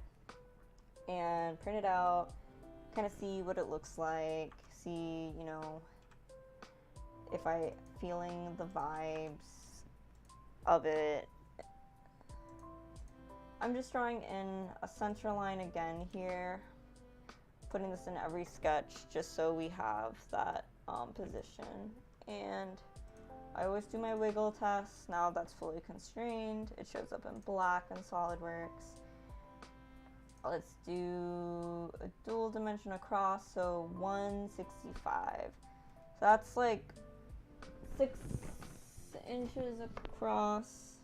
Speaker 1: and print it out, kind of see what it looks like, see, you know, if I feeling the vibes of it. I'm just drawing in a center line again here, putting this in every sketch just so we have that position. And I always do my wiggle test. Now that's fully constrained. It shows up in black in SOLIDWORKS. Let's do a dual dimension across, so 165. So that's like 6 inches across.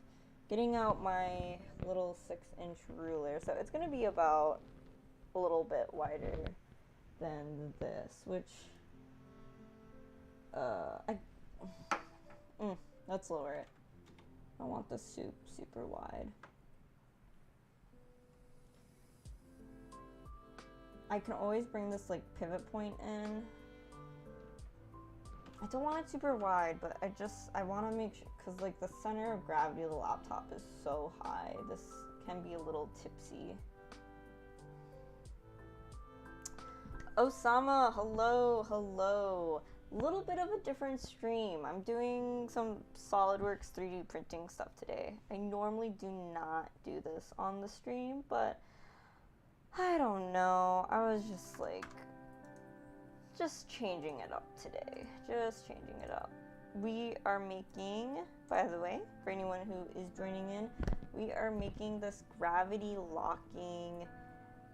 Speaker 1: Getting out my little 6-inch ruler. So it's gonna be about a little bit wider than this, which let's lower it. I want this super wide. I can always bring this like pivot point in. I don't want it super wide, but I want to make sure, because like the center of gravity of the laptop is so high. This can be a little tipsy. Osama, hello, hello. Little bit of a different stream. I'm doing some SOLIDWORKS 3D printing stuff today. I normally do not do this on the stream, but I don't know. I was just like, just changing it up today. Just changing it up. We are making, by the way, for anyone who is joining in, we are making this gravity locking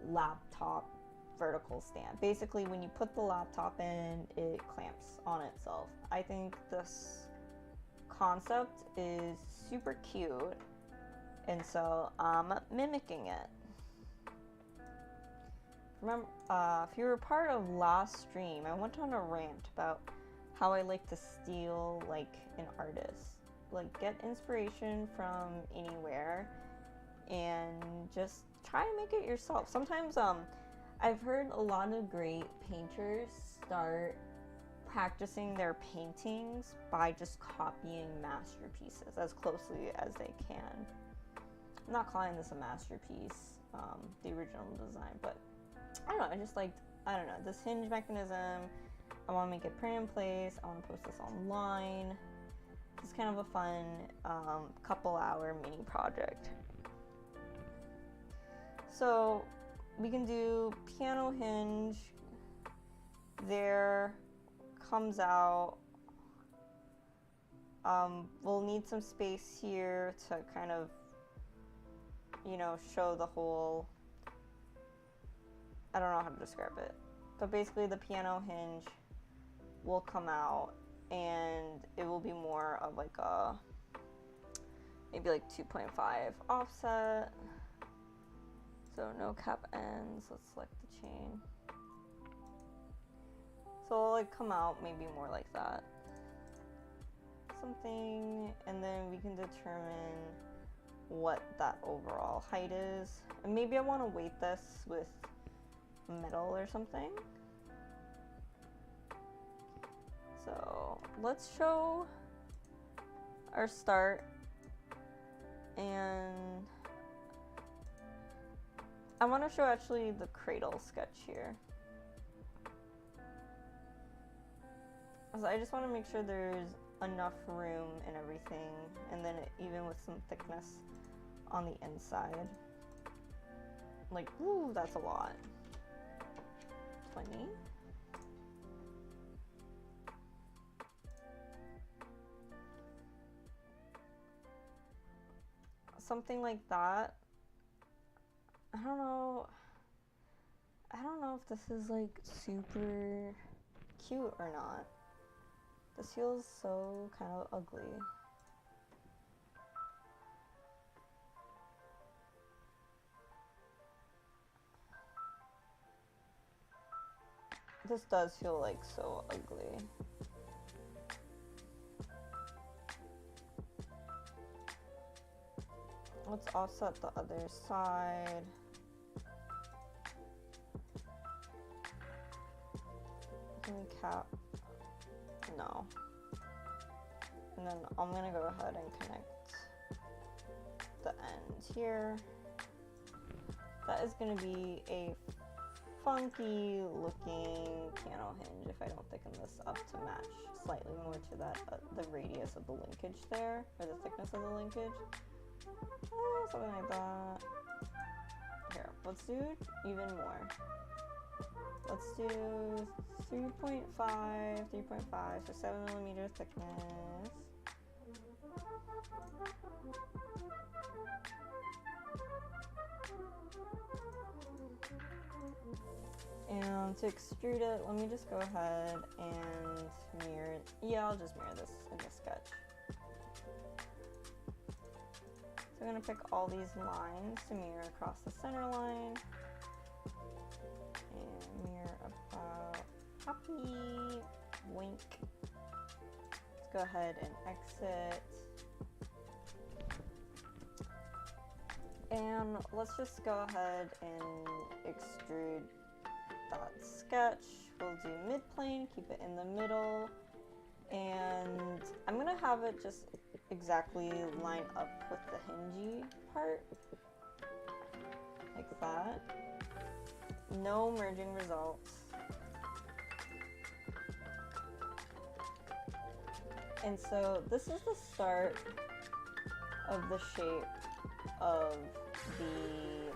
Speaker 1: laptop vertical stand. Basically, when you put the laptop in, it clamps on itself. I think this concept is super cute, and so I'm mimicking it. Remember, if you were part of last stream, I went on a rant about how I like to steal like an artist, like get inspiration from anywhere and just try to make it yourself. Sometimes I've heard a lot of great painters start practicing their paintings by just copying masterpieces as closely as they can. I'm not calling this a masterpiece, the original design, but I don't know, I just liked, I don't know, this hinge mechanism. I want to make it print in place. I want to post this online. It's kind of a fun couple hour mini project. So we can do piano hinge. There comes out. We'll need some space here to kind of, you know, show the whole, I don't know how to describe it, but basically the piano hinge will come out and it will be more of like a, maybe like 2.5 offset. So no cap ends. Let's select the chain. So it'll like come out maybe more like that. Something, and then we can determine what that overall height is. And maybe I want to weight this with metal or something. So let's show our start, and I want to show actually the cradle sketch here. So I just want to make sure there's enough room and everything, and then even with some thickness on the inside. Like, ooh, that's a lot. 20. Something like that. I don't know if this is like super cute or not. This feels so kind of ugly. This does feel like so ugly. Let's offset the other side. Can we cap? No. And then I'm gonna go ahead and connect the end here. That is gonna be a funky looking piano hinge if I don't thicken this up to match slightly more to that the radius of the linkage there, or the thickness of the linkage. Something like that. Here, let's do even more. Let's do 3.5, so 7mm thickness. And to extrude it, let me just go ahead and mirror, yeah, I'll just mirror this in the sketch. So I'm gonna pick all these lines to mirror across the center line. And mirror about happy, wink. Let's go ahead and exit. And let's just go ahead and extrude that sketch. We'll do mid-plane, keep it in the middle, And I'm gonna have it just exactly line up with the hingy part, like that. No merging results. And so this is the start of the shape of the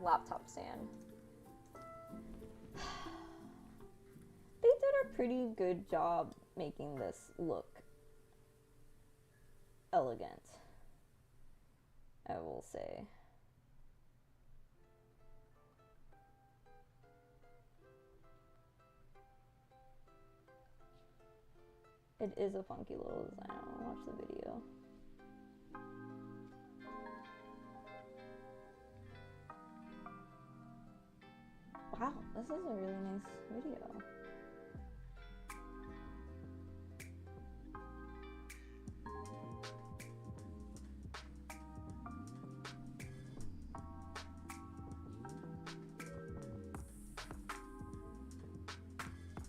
Speaker 1: laptop stand. They did a pretty good job making this look elegant, I will say. It is a funky little design. I want to watch the video. Wow, this is a really nice video.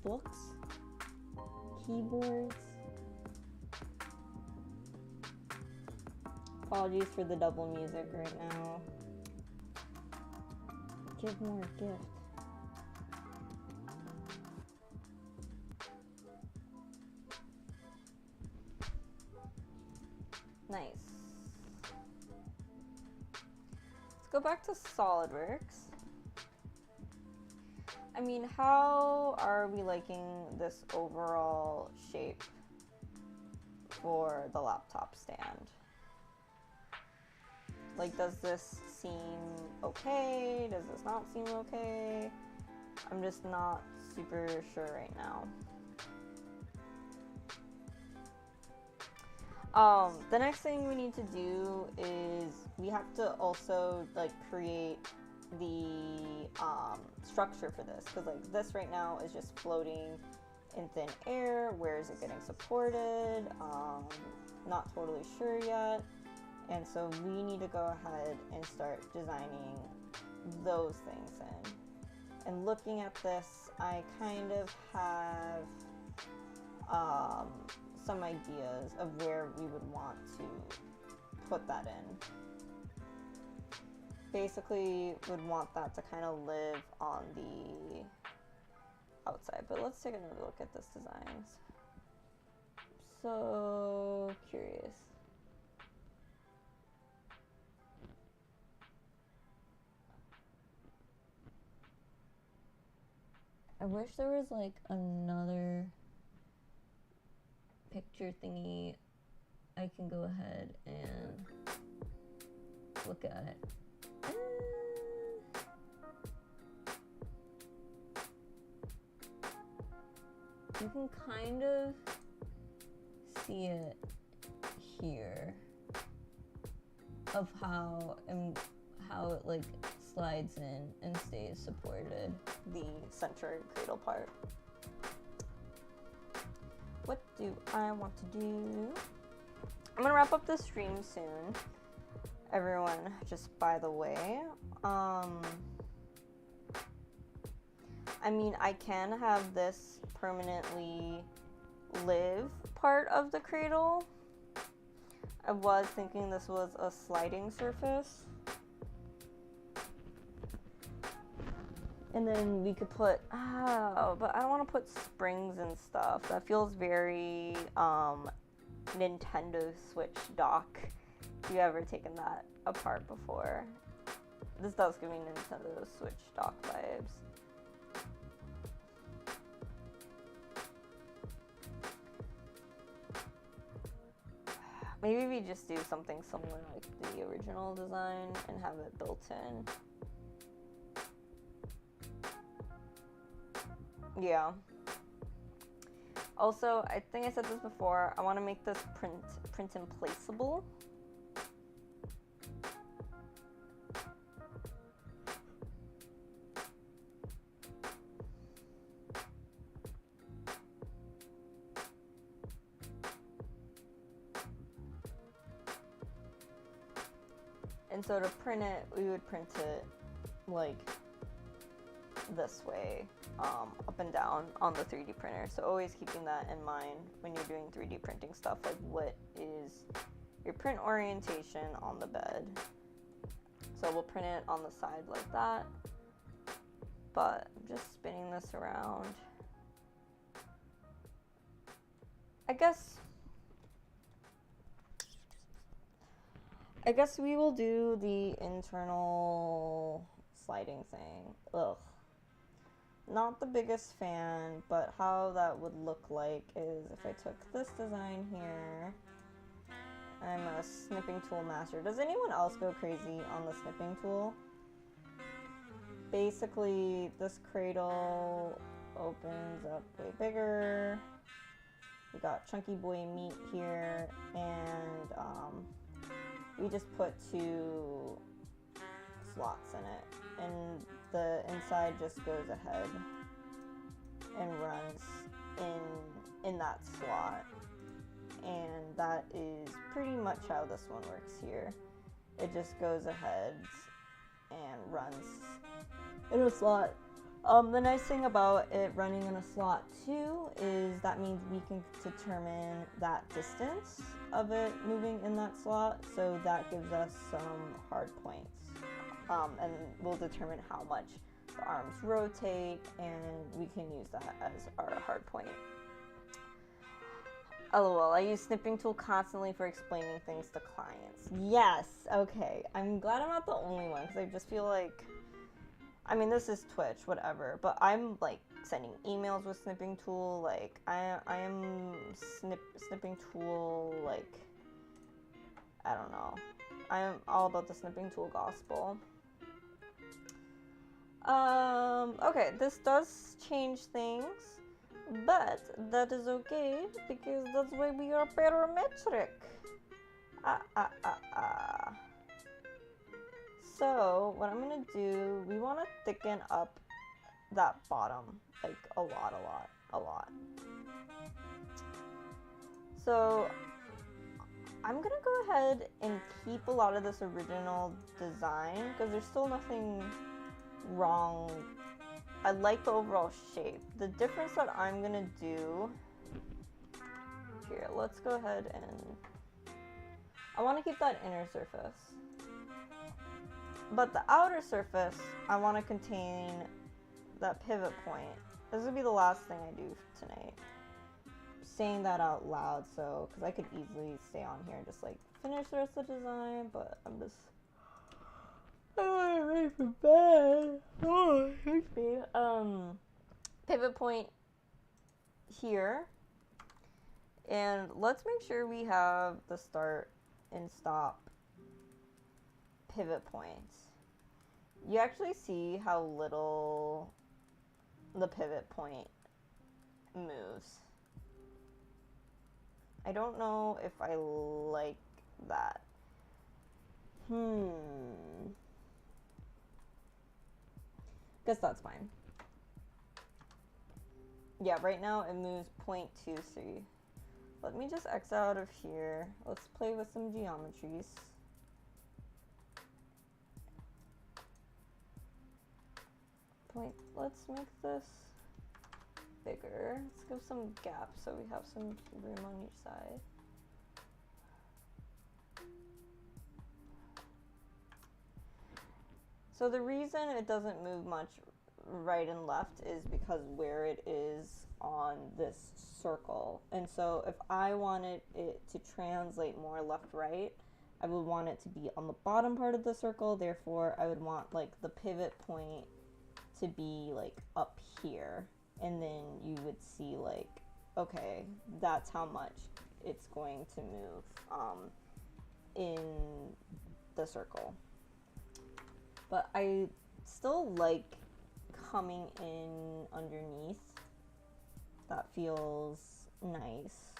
Speaker 1: Books, keyboards. Apologies for the double music right now. Give more gift. Nice. Let's go back to SOLIDWORKS. I mean, how are we liking this overall shape for the laptop stand? Like, does this seem okay? Does this not seem okay? I'm just not super sure right now. The next thing we need to do is we have to also like create the structure for this, because like this right now is just floating in thin air. Where is it getting supported? Not totally sure yet, and so we need to go ahead and start designing those things in. And looking at this, I kind of have some ideas of where we would want to put that in. Basically would want that to kind of live on the outside, but let's take another look at this design. So curious. I wish there was like another picture thingy I can go ahead and look at. You can kind of see it here of how it like slides in and stays supported, the center cradle part. What do I want to do? I'm gonna wrap up the stream soon, everyone, just by the way. I mean, I can have this permanently live part of the cradle. I was thinking this was a sliding surface. And then we could put, but I don't want to put springs and stuff. That feels very Nintendo Switch dock. If you've ever taken that apart before. This does give me Nintendo Switch dock vibes. Maybe we just do something similar like the original design and have it built in. Yeah. Also, I think I said this before, I want to make this print and placeable. And so to print it, we would print it like this way, up and down on the 3D printer. So always keeping that in mind when you're doing 3D printing stuff, like what is your print orientation on the bed. So we'll print it on the side like that, but I'm just spinning this around. I guess we will do the internal sliding thing. Ugh. Not the biggest fan, but how that would look like is if I took this design here. I'm a snipping tool master. Does anyone else go crazy on the snipping tool? Basically, this cradle opens up way bigger. We got chunky boy meat here, and we just put 2 slots in it, and the inside just goes ahead and runs in that slot. And that is pretty much how this one works here. It just goes ahead and runs in a slot. The nice thing about it running in a slot too is that means we can determine that distance of it moving in that slot, so that gives us some hard points. And we'll determine how much the arms rotate, and we can use that as our hard point. LOL, I use snipping tool constantly for explaining things to clients. Yes, okay. I'm glad I'm not the only one, because I just feel like, I mean, this is Twitch, whatever, but I'm like sending emails with snipping tool. Like I am snipping tool, like, I don't know. I'm all about the snipping tool gospel. Okay, this does change things, but that is okay because that's why we are parametric. So what I'm gonna do, we want to thicken up that bottom, like a lot. So I'm gonna go ahead and keep a lot of this original design because there's still nothing wrong. I like the overall shape. The difference that I'm gonna do here, let's go ahead and I want to keep that inner surface, but the outer surface I want to contain that pivot point. This will be the last thing I do tonight. Saying that out loud, so because I could easily stay on here and just like finish the rest of the design, but I want to ready for bed. Oh, excuse me. Pivot point here, and let's make sure we have the start and stop pivot points. You actually see how little the pivot point moves. I don't know if I like that. Guess that's fine. Yeah, right now it moves 0.23. Let me just X out of here. Let's play with some geometries. Let's make this bigger. Let's give some gaps so we have some room on each side. So the reason it doesn't move much right and left is because where it is on this circle. And so if I wanted it to translate more left-right, I would want it to be on the bottom part of the circle. Therefore, I would want like the pivot point to be like up here. And then you would see like, okay, that's how much it's going to move in the circle. But I still like coming in underneath. That feels nice.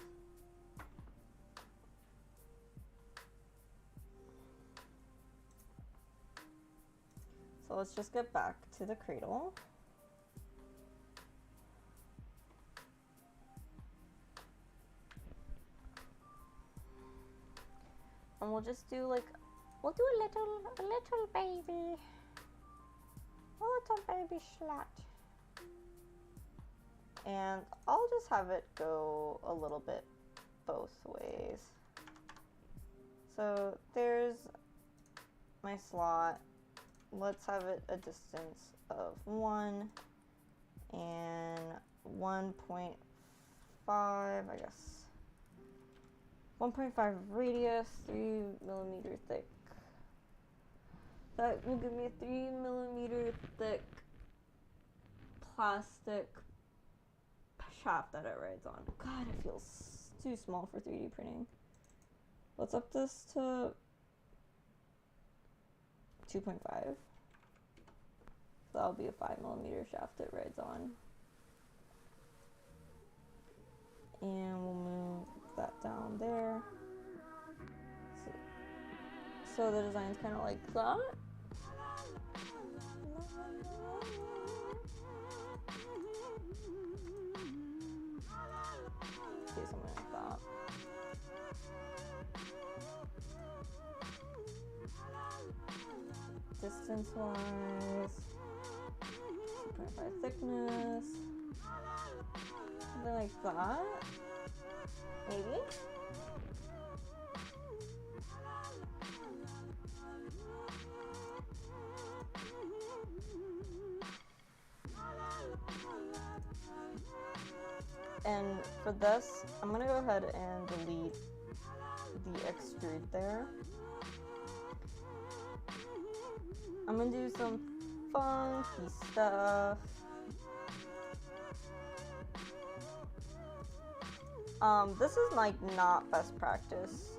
Speaker 1: So let's just get back to the cradle. And we'll just do like, we'll do a little baby slut. and I'll just have it go a little bit both ways. So there's my slot. Let's have it a distance of 1 and 1.5, I guess. 1.5 radius, 3mm thick. That will give me a 3mm thick plastic shaft that it rides on. God, it feels too small for 3D printing. Let's up this to 2.5. So that'll be a 5mm shaft it rides on. And we'll move that down there. So the design's kind of like that. Do something like that. Distance wise, 2.5 thickness, something like that, maybe. And for this, I'm gonna go ahead and delete the extrude there. I'm gonna do some funky stuff. This is like not best practice.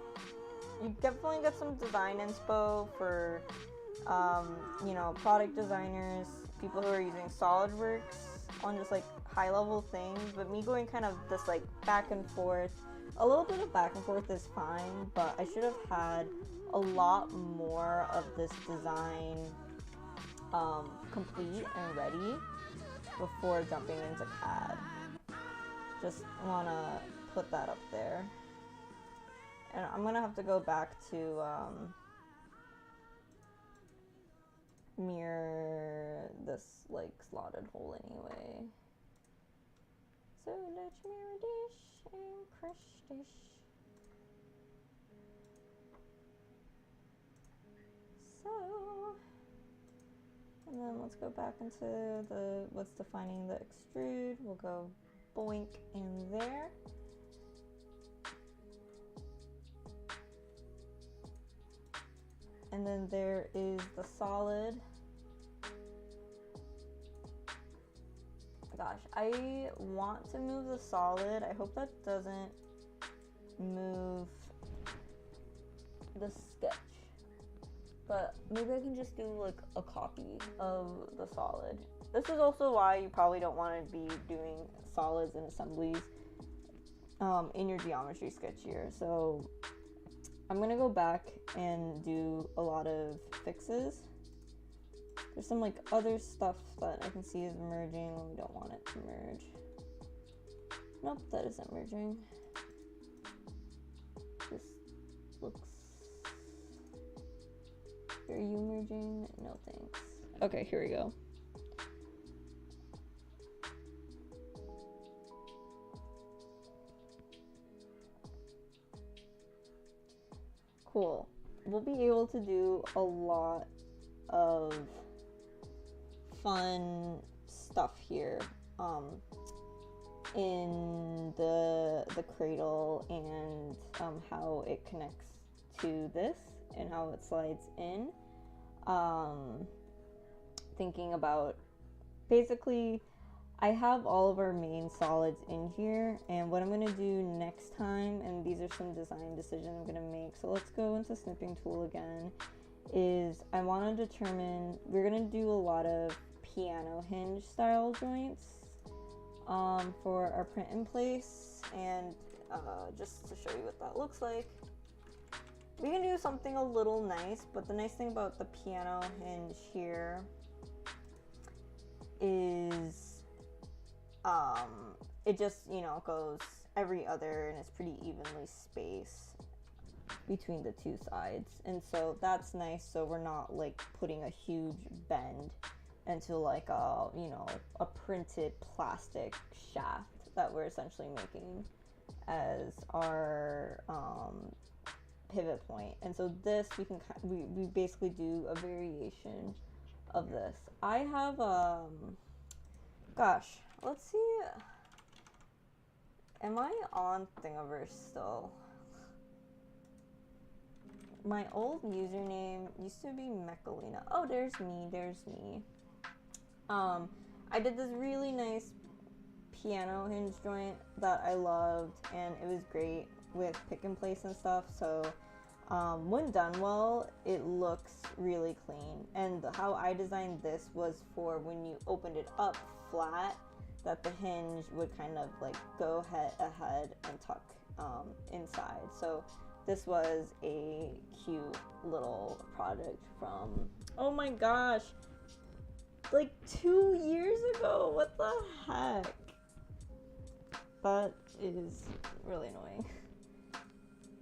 Speaker 1: You definitely get some design inspo for, you know, product designers, people who are using SOLIDWORKS on just like high level things, but me going kind of this like back and forth, a little bit of back and forth is fine, but I should have had a lot more of this design complete and ready before jumping into CAD. Just want to put that up there. And I'm going to have to go back to mirror this like slotted hole anyway. So let's mirror dish and crush dish. So, and then let's go back into the what's defining the extrude. We'll go boink in there. And then there is the solid. Gosh, I want to move the solid. I hope that doesn't move the sketch. But maybe I can just do like a copy of the solid. This is also why you probably don't want to be doing solids and assemblies in your geometry sketch here. So I'm gonna go back and do a lot of fixes. There's some like other stuff that I can see is merging when we don't want it to merge. Nope, that isn't merging. This looks... Are you merging? No thanks. Okay, here we go. Cool. We'll be able to do a lot of fun stuff here in the cradle and how it connects to this and how it slides in. Thinking about basically I have all of our main solids in here, and what I'm going to do next time, and these are some design decisions I'm going to make, so let's go into snipping tool again, is I want to determine, we're going to do a lot of piano hinge style joints for our print in place, and just to show you what that looks like. We can do something a little nice, but the nice thing about the piano hinge here is it just, you know, goes every other and it's pretty evenly spaced between the two sides. And so that's nice, so we're not like putting a huge bend into like a, you know, a printed plastic shaft that we're essentially making as our pivot point. And so this we basically do a variation of this. I have gosh, let's see, am I on Thingiverse still? My old username used to be Mechalina. Oh, there's me. I did this really nice piano hinge joint that I loved, and it was great with pick and place and stuff. So when done well, it looks really clean. And how I designed this was for when you opened it up flat, that the hinge would kind of like go ahead and tuck inside. So this was a cute little project from, oh my gosh, like 2 years ago. What the heck? That is really annoying.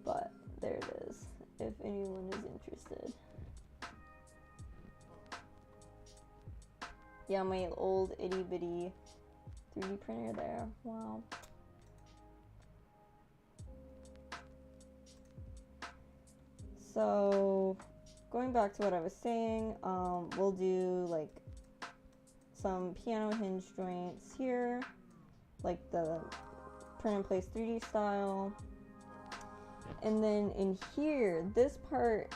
Speaker 1: But there it is, if anyone is interested. Yeah, my old itty bitty 3D printer there. Wow. So going back to what I was saying, we'll do like some piano hinge joints here, like the print and place 3D style. And then in here, this part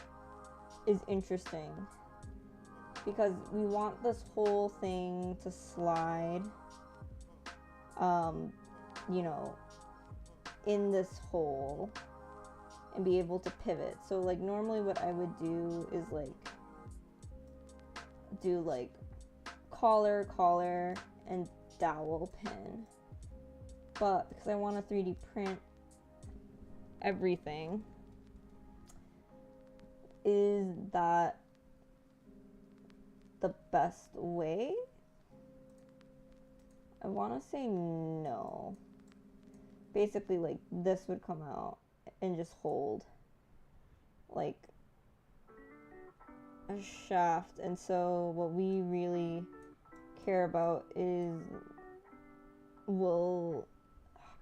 Speaker 1: is interesting because we want this whole thing to slide, you know, in this hole and be able to pivot. So like normally what I would do is like do like collar and dowel pin, but because I want to 3D print everything, is that the best way? I want to say no. Basically like this would come out and just hold like a shaft. And so what we really care about is,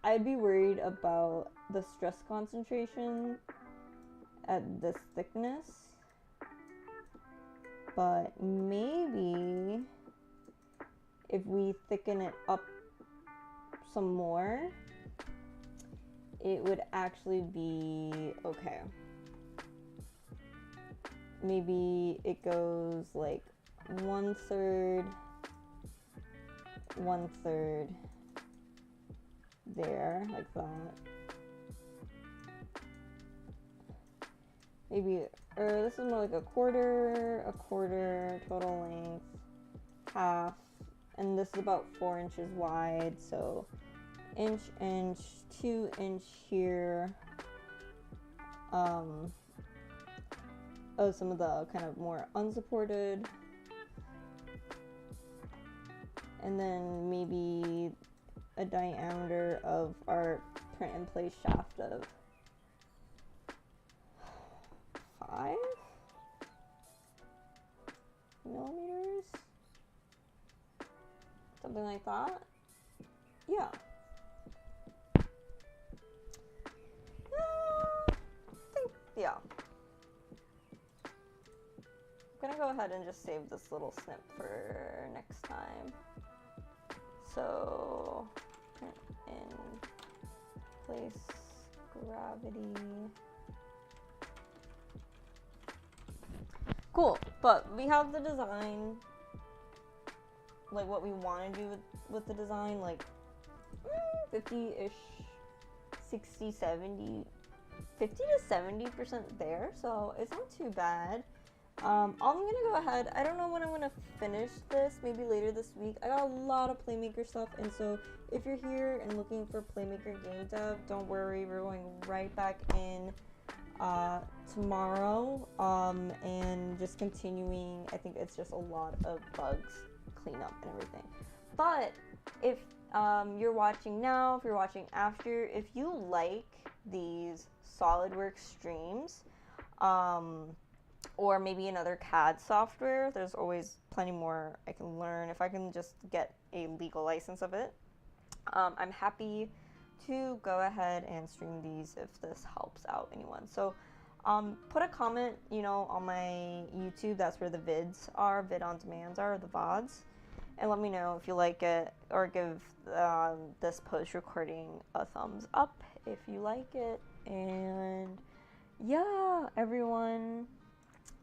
Speaker 1: I'd be worried about the stress concentration at this thickness, but maybe if we thicken it up some more, it would actually be okay. Maybe it goes like 1/3 there, like that. Maybe, or this is more like a quarter, total length, half, and this is about 4 inches wide, so inch, 2 inch here. Some of the kind of more unsupported, and then maybe a diameter of our print and place shaft of 5 millimeters, something like that. Yeah. Yeah. I'm gonna go ahead and just save this little snip for next time. So, print in place, gravity. Cool, but we have the design, like what we want to do with the design, like 50-ish, 60, 70, 50 to 70% there, so it's not too bad. I'm gonna go ahead, I don't know when I'm gonna finish this, maybe later this week. I got a lot of Playmaker stuff, and so if you're here and looking for Playmaker game dev, don't worry, we're going right back in tomorrow, and just continuing. I think it's just a lot of bugs cleanup and everything. But if you're watching now, if you're watching after, if you like these SOLIDWORKS streams, or maybe another CAD software. There's always plenty more I can learn if I can just get a legal license of it. I'm happy to go ahead and stream these if this helps out anyone. So put a comment, you know, on my YouTube. That's where the vids are, vid on demands are, the VODs. And let me know if you like it, or give this post recording a thumbs up if you like it. And yeah, everyone,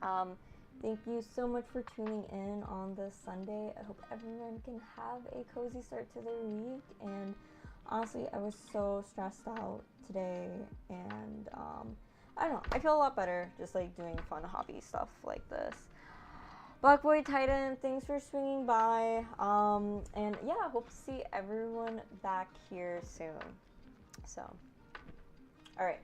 Speaker 1: thank you so much for tuning in on this Sunday. I hope everyone can have a cozy start to their week. And honestly, I was so stressed out today, and I don't know, I feel a lot better just like doing fun hobby stuff like this. Black Boy Titan, thanks for swinging by. And yeah, hope to see everyone back here soon. So, all right.